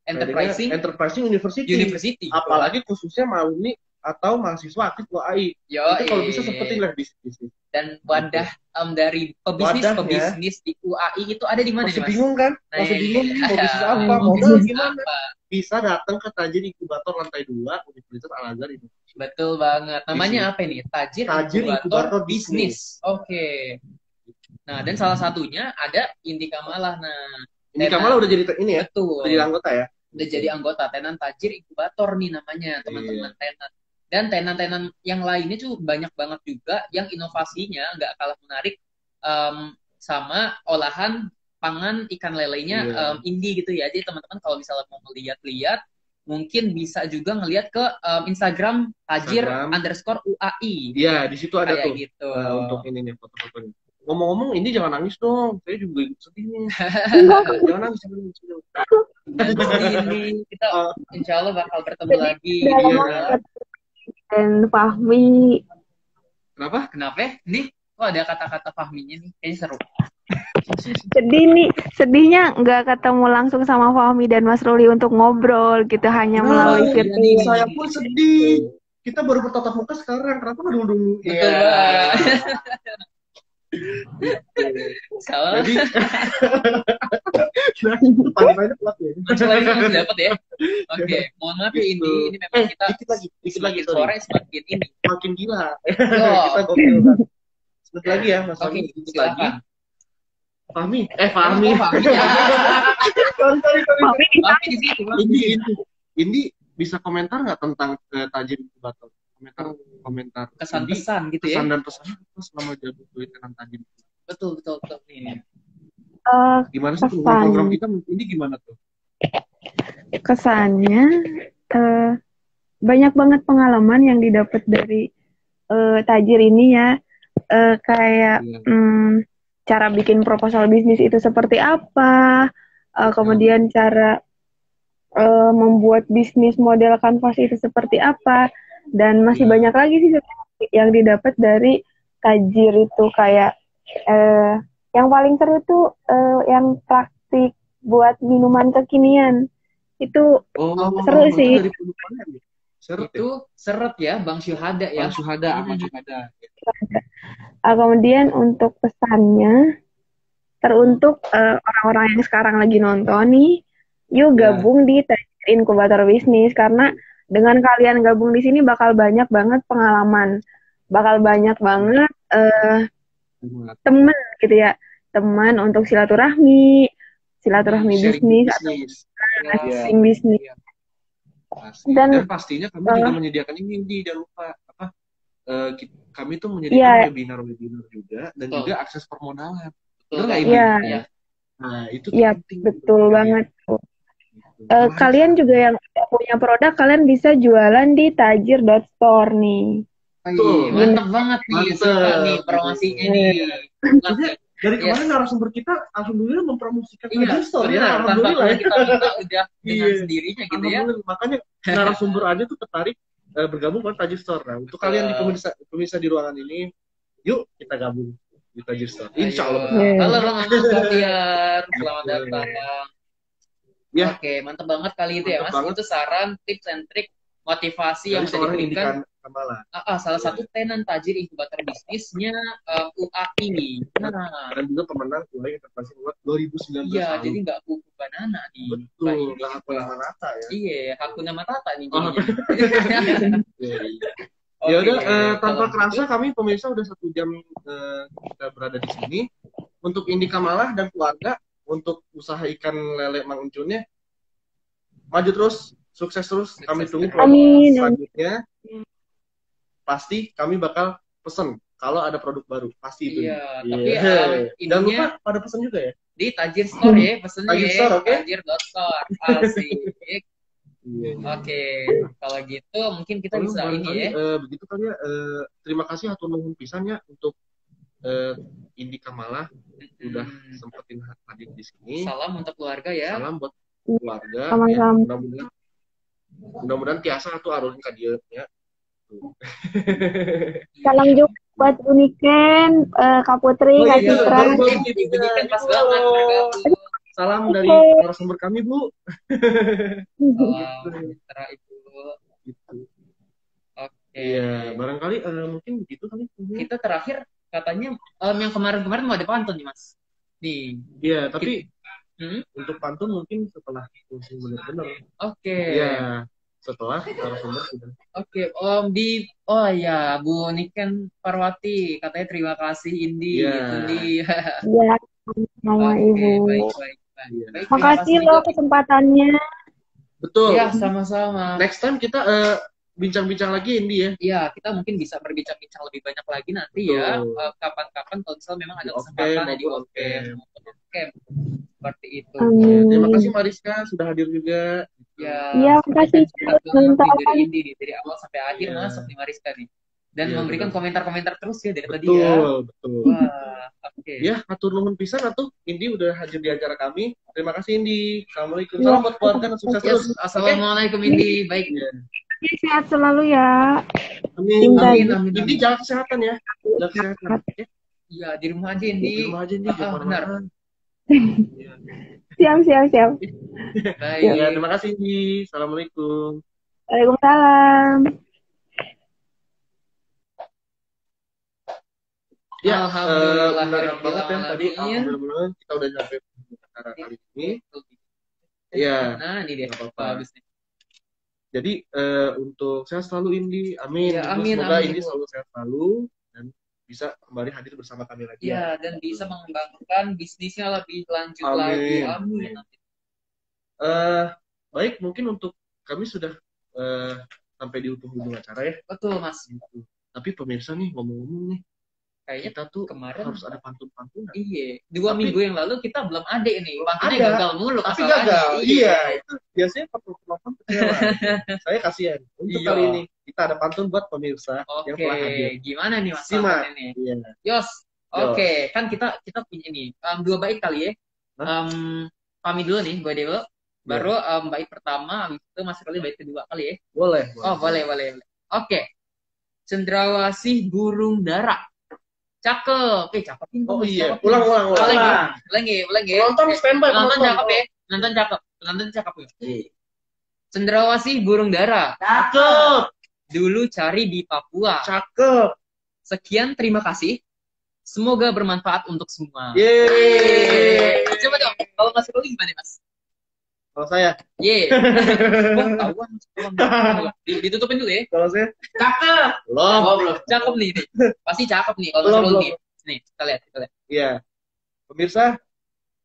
Enterprising University. University. Apalagi khususnya Mauni atau mahasiswa aktif UAI. Yo, itu kalau bisa sempetin lah bisnis. Dan wadah dari pebisnis di UAI itu ada di mana? Masih bingung kan? Masih bingung nih mau bisnis apa, modal gimana? Bisa datang ke Tajir Inkubator lantai 2 Universitas Al-Azhar ini. Betul banget. Namanya apa ini? Tajir Inkubator Bisnis. Oke. Nah, dan salah satunya ada Indika Malah. Nah, Indika Malah udah jadi ini ya? Betul. Udah jadi anggota ya? Udah jadi anggota tenan Tajir Inkubator nih namanya, teman-teman tenan. Dan tenan-tenan yang lainnya tuh banyak banget juga yang inovasinya nggak kalah menarik sama olahan pangan ikan lelenya indie gitu ya. Jadi teman-teman kalau misalnya mau ngeliat-liat, mungkin bisa juga ngeliat ke Instagram Tajir_UAI. Iya, di situ ada kayak tuh gitu. Untuk ininya foto-fotonya. Ngomong-ngomong, ini jangan nangis dong. Saya juga ikut sedih nih. Jangan nangis. Ini kita insya Allah bakal bertemu lagi. Dan Fahmi. Kenapa? Nih, kok ada kata-kata Fahminya nih? Kayaknya seru. Sedih nih, sedihnya nggak ketemu langsung sama Fahmi dan Mas Ruli untuk ngobrol gitu, hanya melalui virtual. Saya pun sedih. Kita baru bertatap muka sekarang, kenapa nggak dulu? Iya. Salah. Jadi, pagi-pagi telat ya. Masih dapat ya. Oke, mohon maaf ya ini memang kita dikit lagi sore semakin ini. Makin gila. Kita gokil kan. Sebentar lagi ya, Mas Fahmi. Oke, silakan. Fahmi. Fahmi. Fahmi di situ. Ini bisa komentar nggak tentang Tajir Inkubator? Komentar kesan-pesan gitu ya. Kesan dan pesan selama jadi tentang Tajir. Betul ini. Gimana sih program kita ini gimana tuh? Kesannya banyak banget pengalaman yang didapat dari Tajir ini ya. Kayak cara bikin proposal bisnis itu seperti apa, kemudian cara membuat bisnis model kanvas itu seperti apa, dan masih banyak lagi sih yang didapat dari Tajir itu. Kayak yang paling seru tuh yang praktik buat minuman kekinian itu seru sih. Seret ya, Bang Syuhada ya. Bang Syuhada. Kemudian untuk pesannya teruntuk orang-orang yang sekarang lagi nonton nih, yuk gabung di Tajir Inkubator Bisnis, karena dengan kalian gabung di sini bakal banyak banget pengalaman, bakal banyak banget teman gitu ya, teman untuk silaturahmi bisnis atau sharing bisnis. Dan pastinya kami juga menyediakan ini, jangan lupa kami tuh menyediakan webinar juga dan juga akses permodalan. Iya. Nah, itu penting. Betul banget. Kalian juga yang punya produk, kalian bisa jualan di tajir.store nih. Mantap banget nih, suka nih promosinya nih. Dari kemarin narasumber kita alhamdulillah mempromosikan Tajir Store ya. Alhamdulillah kita udah dengan sendirinya gitu ya. Makanya narasumber aja tuh tertarik bergabung ke Tajir Store. Nah, untuk kalian di pemirsa di ruangan ini, yuk kita gabung di Tajir Store. Insya Allah. Halo Bang Bahtiar, selamat datang. Oke, mantap banget kali itu ya Mas. Itu saran, tips and trik, motivasi yang sudah diberikan. Salah satu tenan Tajir Inkubator Bisnisnya UAI. Dan juga pemenang UAI Inovasi Award 2019. Iya, jadi nggak Buku Banana nih. Betul, nggak Hakuna Matata ya. Iya, Hakuna Matata nih. Ya udah, tanpa kerasa kami pemirsa udah 1 jam kita berada di sini. Untuk Indika Malah dan keluarga, untuk usaha ikan lele Mang Uncunnya, maju terus, sukses terus. Kami tunggu program selanjutnya. Pasti kami bakal pesen kalau ada produk baru, pasti itu. Iya, tapi jangan lupa pada pesen juga ya. Di Tajir Store ya, pesennya Tajir Store, oke? Tajir.store. Asik. Oke, kalau gitu mungkin kita bisa ini ya. Begitu kali ya. Terima kasih hatur nuhun pisan ya untuk Indika Malah udah sempetin hadir di sini. Salam untuk keluarga ya. Salam buat keluarga. Sama-sama. Mudah-mudahan tiasa atau arun ka dieu ya. Salam juga buat Uniken, Kak Putri, Kak Citra. Uniken pas banget bergabung. Salam dari narasumber kami, Bu. Salam Citra Ibu. Gitu. Oke. Iya, barangkali mungkin begitu kali. Kita terakhir katanya yang kemarin-kemarin mau ada pantun nih Mas. Nih. Iya, tapi untuk pantun mungkin setelah musim benar-benar. Oke. Iya, setelah narasumber sudah. Oke, oh ya Bu Niken Parwati katanya terima kasih Indi gitu Indi. Iya, sama Ibu. Baik. Makasih loh kesempatannya. Betul. Iya, sama-sama. Next time kita bincang-bincang lagi Indi ya. Iya, kita mungkin bisa berbincang-bincang lebih banyak lagi nanti ya. Kapan-kapan kalau misalnya memang ada kesempatan di Oke. Seperti itu. Terima kasih Mariska sudah hadir juga. Iya, makasih dari Indi dari awal sampai akhir masuk nih Mariska nih. Dan memberikan komentar-komentar terus ya dari tadi ya. Betul. Wah, oke. Ya, atur nuhun pisan atuh. Indi udah hadir di acara kami. Terima kasih Indi. Assalamualaikum. Salam buat keluarga dan sukses terus. Assalamualaikum Indi. Baik. Sehat selalu ya. Amin. Indi jaga kesehatan ya. Jaga kesehatan. Iya, di rumah aja Indi. Di rumah aja Indi. Benar. Siap. Baik. Ya, terima kasih Indi. Assalamualaikum. Waalaikumsalam. Ya, menarik banget ya tadi. Alhamdulillah kita udah nyampe acara kali ini. Iya. Nah, ini dia. Bagus nih. Jadi untuk sehat selalu Indi, amin. Ya, amin. Semoga Indi selalu sehat selalu dan bisa kembali hadir bersama kami lagi. Ya, dan bisa mengembangkan bisnisnya lebih lanjut lagi. Amin. Baik, mungkin untuk kami sudah sampai di ujung acara ya. Betul Mas. Tapi pemirsa nih ngomong-ngomong nih. Kayaknya kita tuh kemarin harus ada pantun-pantunan. Iya, 2 minggu yang lalu kita belum ada ini. Pantunnya gagal mulu. Tapi gagal. Iya, itu biasanya pantun kecewa. Saya kasihan. Untuk kali ini kita ada pantun buat pemirsa yang telah hadir. Gimana nih Mas? Simak. Iya. Yos. Oke, kan kita punya ini 2 bait kali ya. Pamit dulu nih, gue dulu. Baru bait pertama, habis itu masuk kali bait kedua kali ya. Boleh. Oh, boleh. Oke. Cendrawasih burung dara. Cakep, cakep. Oh iya, ulang. Ulangi. Nonton standby. Nonton cakep ya. Nonton cakep ya. Cendrawasih burung dara. Cakep. Dulu cari di Papua. Cakep. Sekian, terima kasih. Semoga bermanfaat untuk semua. Yeay. Coba dong, kalau Mas Ruli gimana Mas? Kalau saya? Tahuan. Ditutupin dulu ya. Kalau saya? Cakep. Belum. Cakep nih. Pasti cakep nih kalau Mas Ruli. Nih, kita lihat. Iya. Pemirsa,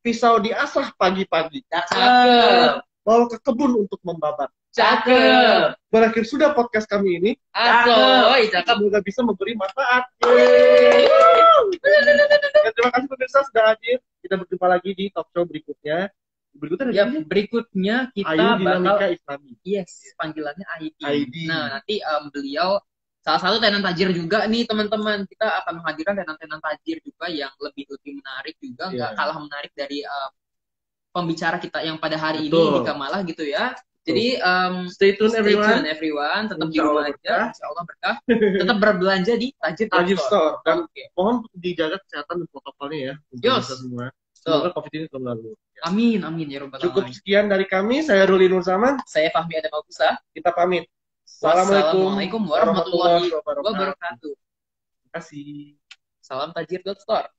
pisau diasah pagi-pagi. Cakep. Bawa ke kebun untuk membabat. Cakep. Berakhir sudah podcast kami ini. Cakep. Semoga bisa memberi manfaat. Terima kasih pemirsa sudah hadir. Kita berjumpa lagi di talk show berikutnya. Berikutnya kita Ayu Dinamika Islami. Yes, panggilannya ID. Nah, nanti beliau salah satu tenan tajir juga nih teman-teman. Kita akan menghadirkan tenan-tenan tajir juga yang lebih menarik juga, nggak kalah menarik dari pembicara kita yang pada hari ini di Kamalah gitu ya. Jadi stay tune everyone. Tetap di rumah aja, insya Allah berkah. Tetap berbelanja di Tajir Store. Dan mohon dijaga kesehatan dan protokolnya ya untuk kita semua. Semoga COVID ini terlalu. Amin ya robbal alamin. Cukup sekian dari kami. Saya Ruli Nur Zaman. Saya Fahmi Adam Augusta. Kita pamit. Assalamualaikum warahmatullahi wabarakatuh. Terima kasih. Salam Tajir.store.